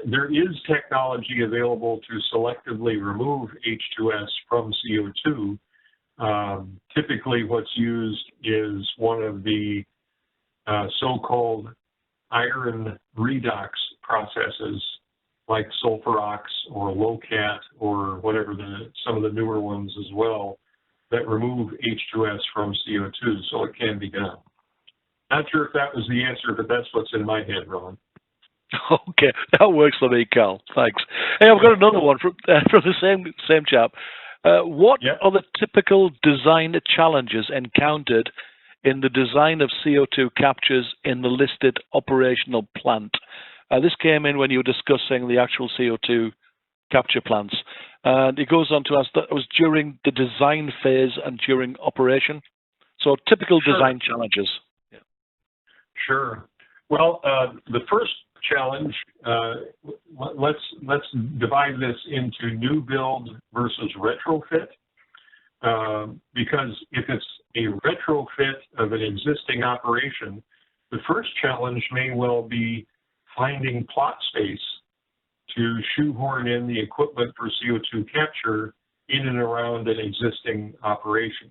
There is technology available to selectively remove H2S from CO2. Typically what's used is one of the so-called iron redox processes like sulfur-ox or low-cat or whatever, some of the newer ones as well, that remove H2S from CO2, so it can be done. Not sure if that was the answer, but that's what's in my head, Ron.
Okay, that works for me, Cal. Thanks. Hey, I've got another one from the same chap. What are the typical design challenges encountered in the design of CO2 captures in the listed operational plant? This came in when you were discussing the actual CO2 capture plants. And it goes on to ask that it was during the design phase and during operation. So typical design challenges. Yeah.
Sure. Well, the first challenge, let's divide this into new build versus retrofit. Because if it's a retrofit of an existing operation, the first challenge may well be finding plot space to shoehorn in the equipment for CO2 capture in and around an existing operation.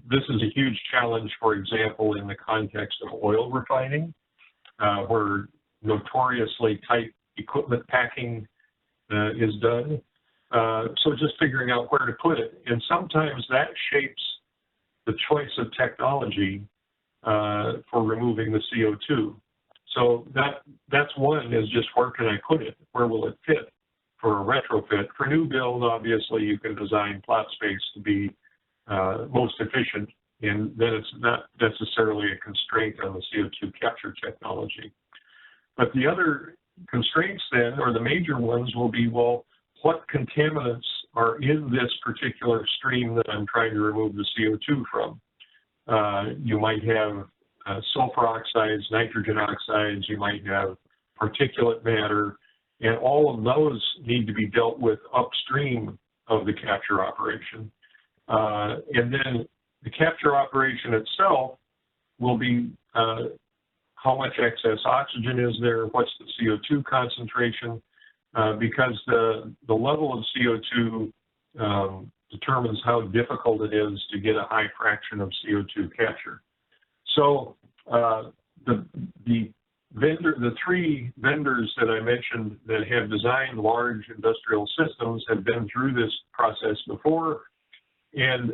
This is a huge challenge, for example, in the context of oil refining, where notoriously tight equipment packing is done. So just figuring out where to put it. And sometimes that shapes the choice of technology for removing the CO2. So that's one, is just where can I put it? Where will it fit for a retrofit? For new build, obviously, you can design plot space to be most efficient, and then it's not necessarily a constraint on the CO2 capture technology. But the other constraints then, or the major ones, will be, well, what contaminants are in this particular stream that I'm trying to remove the CO2 from? You might have sulfur oxides, nitrogen oxides, you might have particulate matter, and all of those need to be dealt with upstream of the capture operation. And then the capture operation itself will be how much excess oxygen is there, what's the CO2 concentration, because the level of CO2 determines how difficult it is to get a high fraction of CO2 capture. So the three vendors that I mentioned that have designed large industrial systems have been through this process before and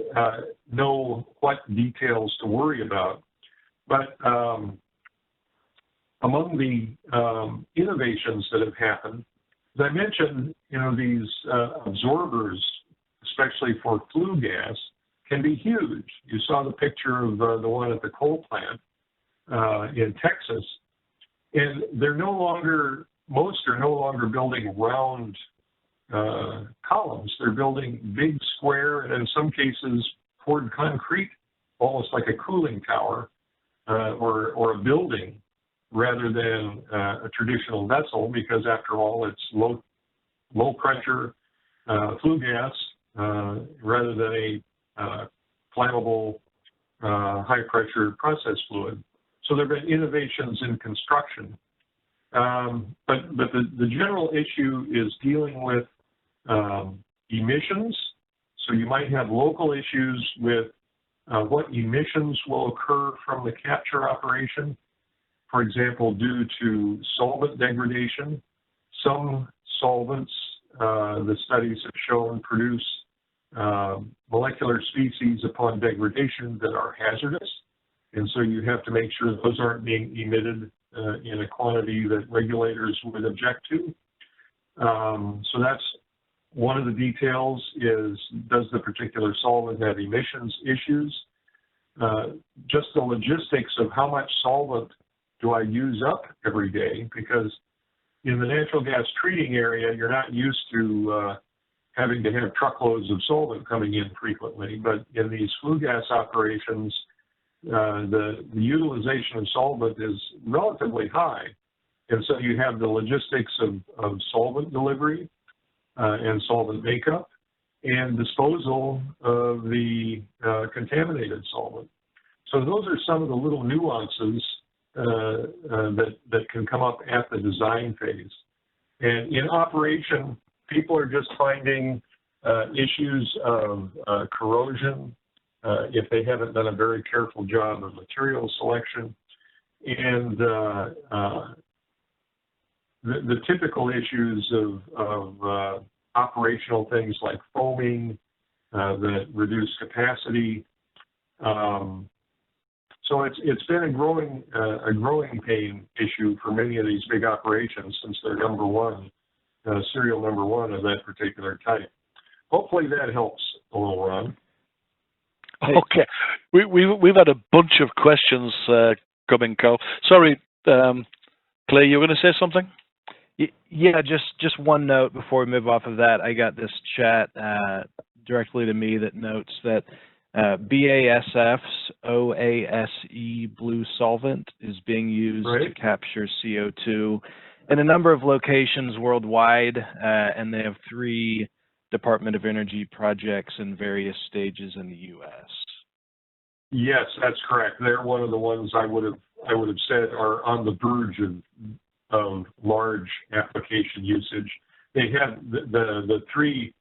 know what details to worry about. But among the innovations that have happened, as I mentioned, these absorbers, especially for flue gas, can be huge. You saw the picture of the one at the coal plant in Texas, and they're no longer, most are no longer building round columns. They're building big square, and in some cases poured concrete, almost like a cooling tower or a building, rather than a traditional vessel, because after all, it's low pressure flue gas rather than a flammable high pressure process fluid. So there have been innovations in construction. But the general issue is dealing with emissions. So you might have local issues with what emissions will occur from the capture operation. For example, due to solvent degradation. Some solvents, the studies have shown, produce molecular species upon degradation that are hazardous. And so you have to make sure those aren't being emitted in a quantity that regulators would object to. So that's one of the details is, does the particular solvent have emissions issues? Just the logistics of how much solvent do I use up every day? Because in the natural gas treating area, you're not used to having to have truckloads of solvent coming in frequently. But in these flue gas operations, the utilization of solvent is relatively high. And so you have the logistics of solvent delivery and solvent makeup and disposal of the contaminated solvent. So those are some of the little nuances that can come up at the design phase. And in operation, people are just finding issues of corrosion if they haven't done a very careful job of material selection. And the typical issues of operational things like foaming that reduce capacity. So it's been a growing pain issue for many of these big operations since they're number one, serial number one of that particular type. Hopefully that helps a little, Ron.
Okay, we've had a bunch of questions coming, Co. Sorry, Clay, you were going to say something?
Yeah, just one note before we move off of that. I got this chat directly to me that notes that BASF's OASE blue solvent is being used to capture CO2 in a number of locations worldwide, and they have 3 Department of Energy projects in various stages in the U.S.
Yes, that's correct. They're one of the ones I would have said are on the verge of large application usage. They have the 3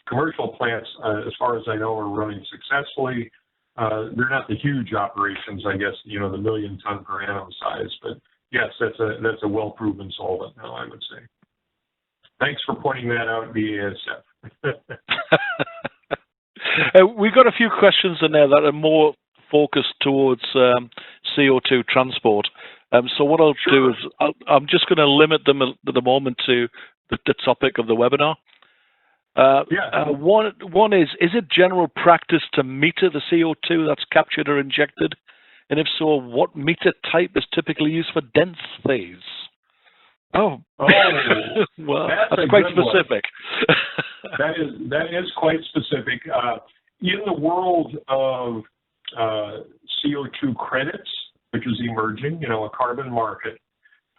commercial plants, as far as I know, are running successfully. They're not the huge operations, I guess, the 1 million ton per annum size, but yes, that's a well-proven solvent now, I would say. Thanks for pointing that out, BASF.
We've got a few questions in there that are more focused towards CO2 transport. So what I'll do is I'm just going to limit them at the moment to the topic of the webinar. One is it general practice to meter the CO2 that's captured or injected? And if so, what meter type is typically used for dense phase? Oh, well, that's quite specific.
that is quite specific. In the world of CO2 credits, which is emerging, a carbon market,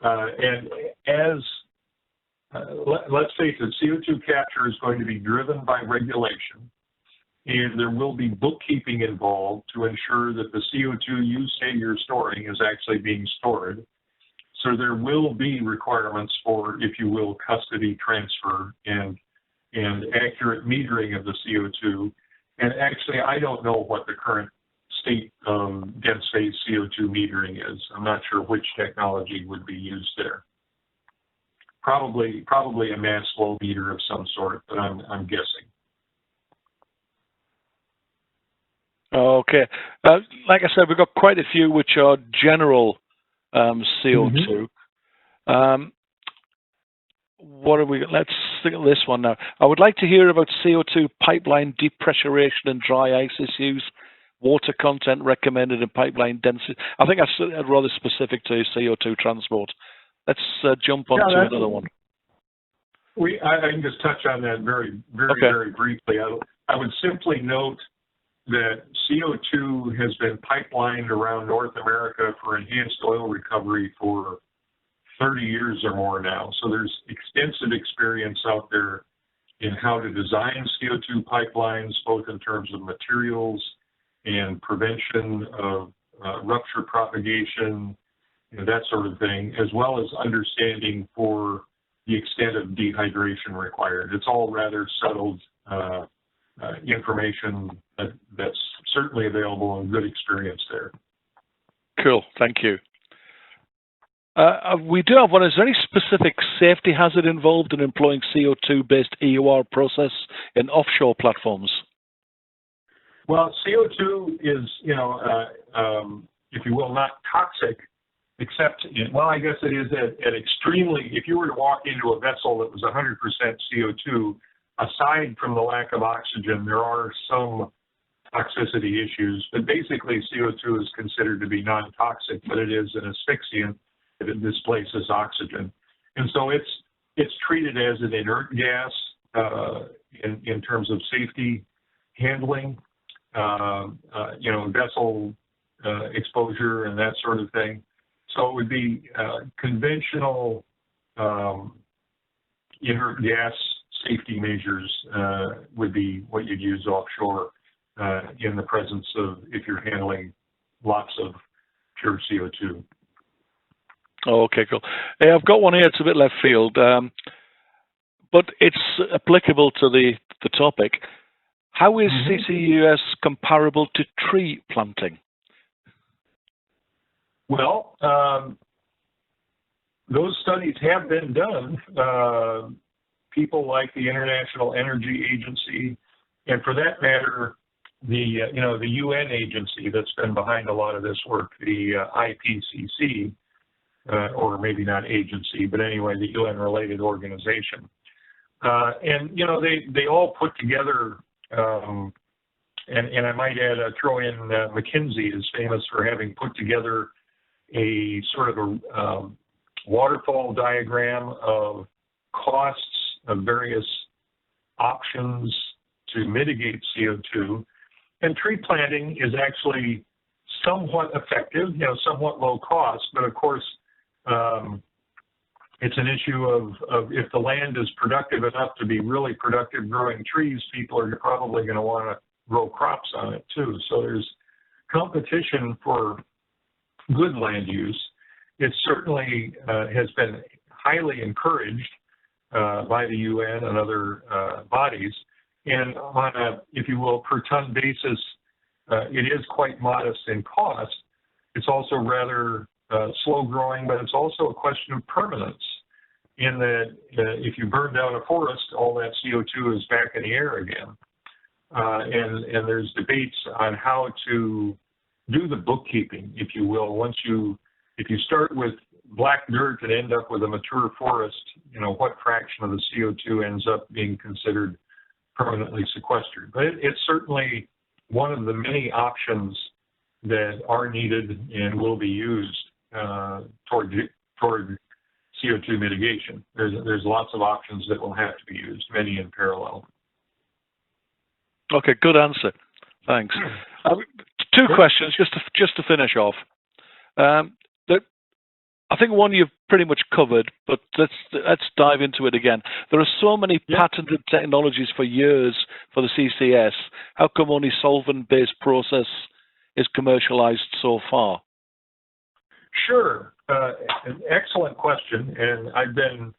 and as let's face it, CO2 capture is going to be driven by regulation, and there will be bookkeeping involved to ensure that the CO2 you say you're storing is actually being stored. So there will be requirements for, if you will, custody transfer and accurate metering of the CO2. And actually, I don't know what the current state of dense phase CO2 metering is. I'm not sure which technology would be used there. Probably a mass flow meter of some sort, but I'm guessing.
Okay. Like I said, we've got quite a few which are general CO2. What are we? Let's think of this one now. I would like to hear about CO2 pipeline depressurization and dry ice issues, water content recommended in pipeline density. I think that's rather specific to CO2 transport. Let's jump on to another one.
I can just touch on that very briefly. I would simply note that CO2 has been pipelined around North America for enhanced oil recovery for 30 years or more now. So there's extensive experience out there in how to design CO2 pipelines, both in terms of materials and prevention of rupture propagation, that sort of thing, as well as understanding for the extent of dehydration required. It's all rather settled information that's certainly available and good experience there.
Cool, thank you. We do have one. Is there any specific safety hazard involved in employing CO2-based EOR process in offshore platforms?
Well, CO2 is, if you will, not toxic, except, I guess it is at extremely, if you were to walk into a vessel that was 100% CO2, aside from the lack of oxygen, there are some toxicity issues, but basically CO2 is considered to be non-toxic, but it is an asphyxiant if it displaces oxygen. And so it's treated as an inert gas in terms of safety handling, vessel exposure and that sort of thing. So it would be conventional inert gas safety measures would be what you'd use offshore in the presence of, if you're handling lots of pure CO2.
Oh, okay, cool. Hey, I've got one here. It's a bit left field, but it's applicable to the topic. How is CCUS comparable to tree planting?
Well, those studies have been done. People like the International Energy Agency, and for that matter, the UN agency that's been behind a lot of this work, the IPCC, or maybe not agency, but anyway, the UN-related organization. And they all put together, and I might add, throw in McKinsey is famous for having put together a sort of a waterfall diagram of costs of various options to mitigate CO2. And tree planting is actually somewhat effective, somewhat low cost, but of course, it's an issue of if the land is productive enough to be really productive growing trees, people are probably going to want to grow crops on it too. So there's competition for good land use. It certainly has been highly encouraged by the UN and other bodies. And on a, if you will, per ton basis, it is quite modest in cost. It's also rather slow growing, but it's also a question of permanence in that if you burn down a forest, all that CO2 is back in the air again. And there's debates on how to do the bookkeeping, if you will. If you start with black dirt and end up with a mature forest, what fraction of the CO2 ends up being considered permanently sequestered. But it's certainly one of the many options that are needed and will be used toward CO2 mitigation. There's lots of options that will have to be used, many in parallel.
Okay, good answer. Thanks. Two questions just to finish off. I think one you've pretty much covered, but let's dive into it again. There are so many patented technologies for years for the CCS. How come only solvent-based process is commercialized so far?
Sure. An excellent question. And I've been,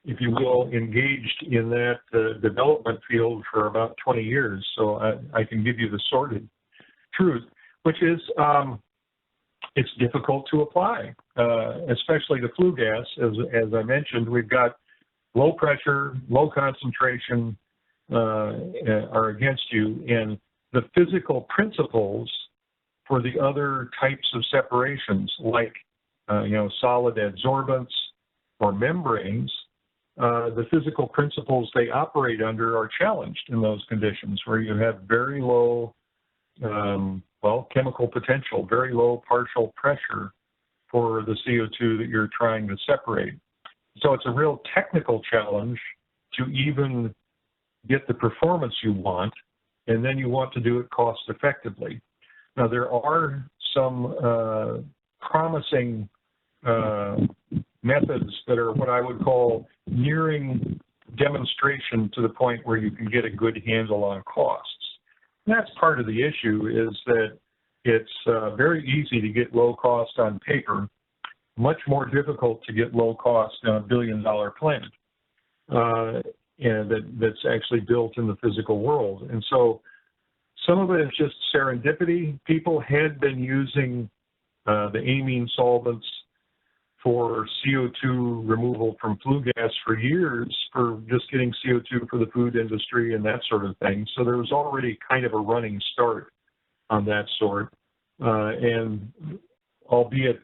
if you will, engaged in that development field for about 20 years. So I can give you the sordid truth, which is it's difficult to apply, especially the flue gas. As I mentioned, we've got low pressure, low concentration are against you, and the physical principles for the other types of separations, like solid adsorbents or membranes, the physical principles they operate under are challenged in those conditions where you have very low, chemical potential, very low partial pressure for the CO2 that you're trying to separate. So it's a real technical challenge to even get the performance you want, and then you want to do it cost effectively. Now, there are some promising methods that are what I would call nearing demonstration to the point where you can get a good handle on costs. And that's part of the issue, is that it's very easy to get low cost on paper, much more difficult to get low cost on a billion-dollar plant and that's actually built in the physical world. And so some of it is just serendipity. People had been using the amine solvents for CO2 removal from flue gas for years, for just getting CO2 for the food industry and that sort of thing. So there was already kind of a running start on that sort. And albeit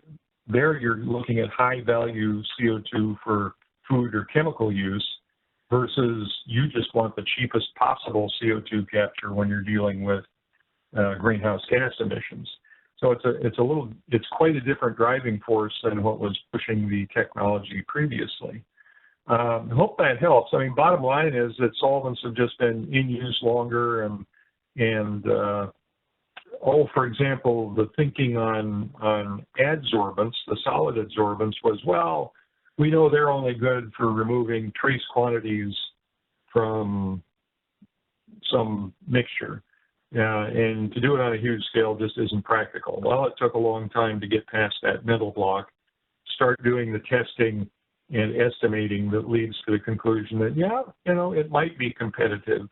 there you're looking at high value CO2 for food or chemical use versus you just want the cheapest possible CO2 capture when you're dealing with greenhouse gas emissions. So it's quite a different driving force than what was pushing the technology previously. I hope that helps. I mean, bottom line is that solvents have just been in use longer, and for example, the thinking on adsorbents, the solid adsorbents, was, well, we know they're only good for removing trace quantities from some mixture. And to do it on a huge scale just isn't practical. Well, it took a long time to get past that mental block, start doing the testing and estimating that leads to the conclusion that, yeah, it might be competitive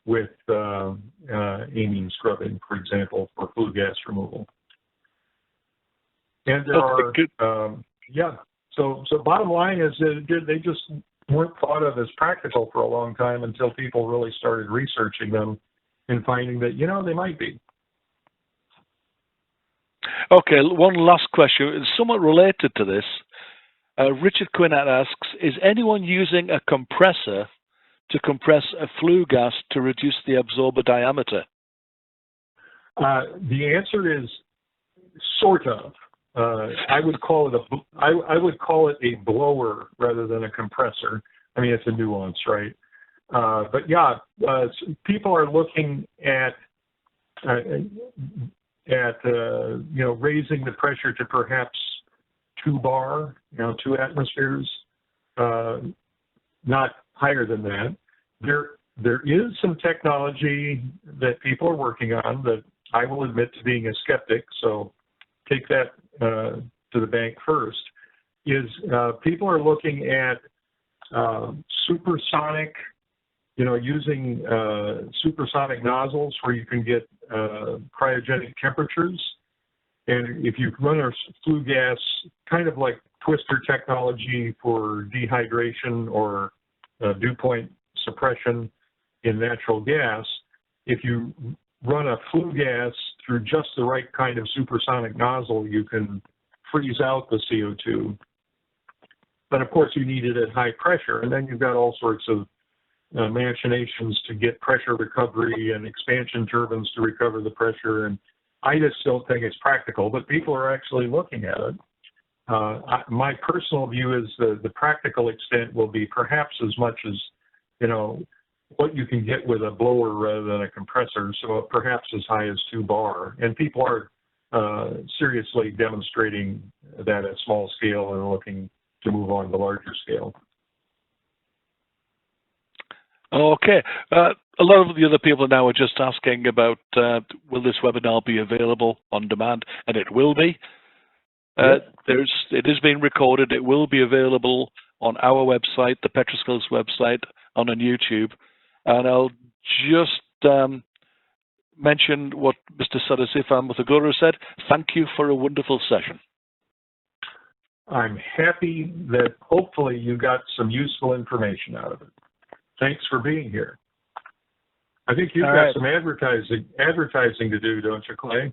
with amine scrubbing, for example, for flue gas removal. And there are, so bottom line is that they just weren't thought of as practical for a long time until people really started researching them and finding that, they might be.
Okay, one last question, somewhat related to this. Richard Quinnett asks, is anyone using a compressor to compress a flue gas to reduce the absorber diameter?
The answer is sort of. I would call it a blower rather than a compressor. I mean, it's a nuance, right? But yeah, people are looking at raising the pressure to perhaps 2 bar, 2 atmospheres, not higher than that. There is some technology that people are working on that I will admit to being a skeptic, so take that to the bank first, is people are looking at supersonic, using supersonic nozzles where you can get cryogenic temperatures. And if you run a flue gas, kind of like twister technology for dehydration or dew point suppression in natural gas, if you run a flue gas through just the right kind of supersonic nozzle, you can freeze out the CO2. But of course, you need it at high pressure, and then you've got all sorts of machinations to get pressure recovery and expansion turbines to recover the pressure. And I just don't think it's practical, but people are actually looking at it. My personal view is the practical extent will be perhaps as much as, what you can get with a blower rather than a compressor, so perhaps as high as 2 bar. And people are seriously demonstrating that at small scale and looking to move on to larger scale.
Okay. A lot of the other people now are just asking about will this webinar be available on demand? And it will be. It is being recorded. It will be available on our website, the Petriscos website, on YouTube. And I'll just mention what Mr. Sadasifan Muthaguru said. Thank you for a wonderful session.
I'm happy that hopefully you got some useful information out of it. Thanks for being here. I think you've got some advertising to do, don't you, Clay?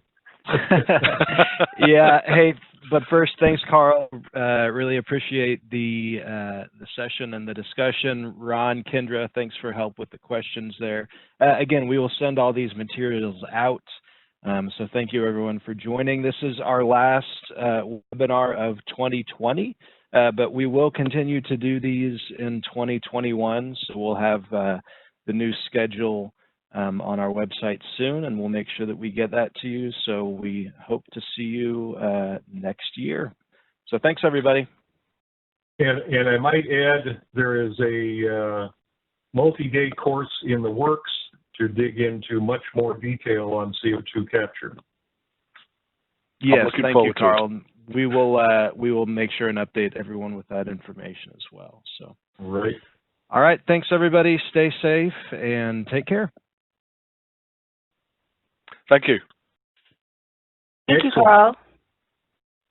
Yeah. Hey, But first, thanks, Carl. Really appreciate the session and the discussion. Ron, Kendra, thanks for help with the questions there. Again, we will send all these materials out. So thank you, everyone, for joining. This is our last webinar of 2020, but we will continue to do these in 2021. So we'll have the new schedule on our website soon, and we'll make sure that we get that to you. So we hope to see you next year. So thanks, everybody.
And I might add, there is a multi-day course in the works to dig into much more detail on CO2 capture.
Yes, thank you, Carl. We will make sure and update everyone with that information as well. So.
Right.
All right. Thanks, everybody. Stay safe and take care.
Thank you.
Thank you, Carl.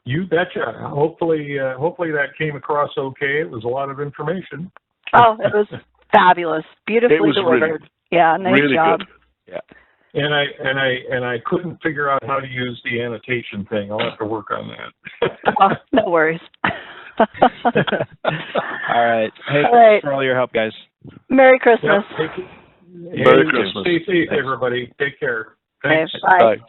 You betcha. Hopefully that came across okay. It was a lot of information.
Oh, it was fabulous. Beautifully delivered.
Really,
yeah, nice
really
job.
Good. Yeah.
And I couldn't figure out how to use the annotation thing. I'll have to work on that.
Oh, no worries.
All right. Hey,
all right.
Thanks for all your help, guys.
Merry Christmas.
Yep.
Merry Christmas.
Stay safe, everybody. Take care. Thanks.
Okay, bye.
Bye.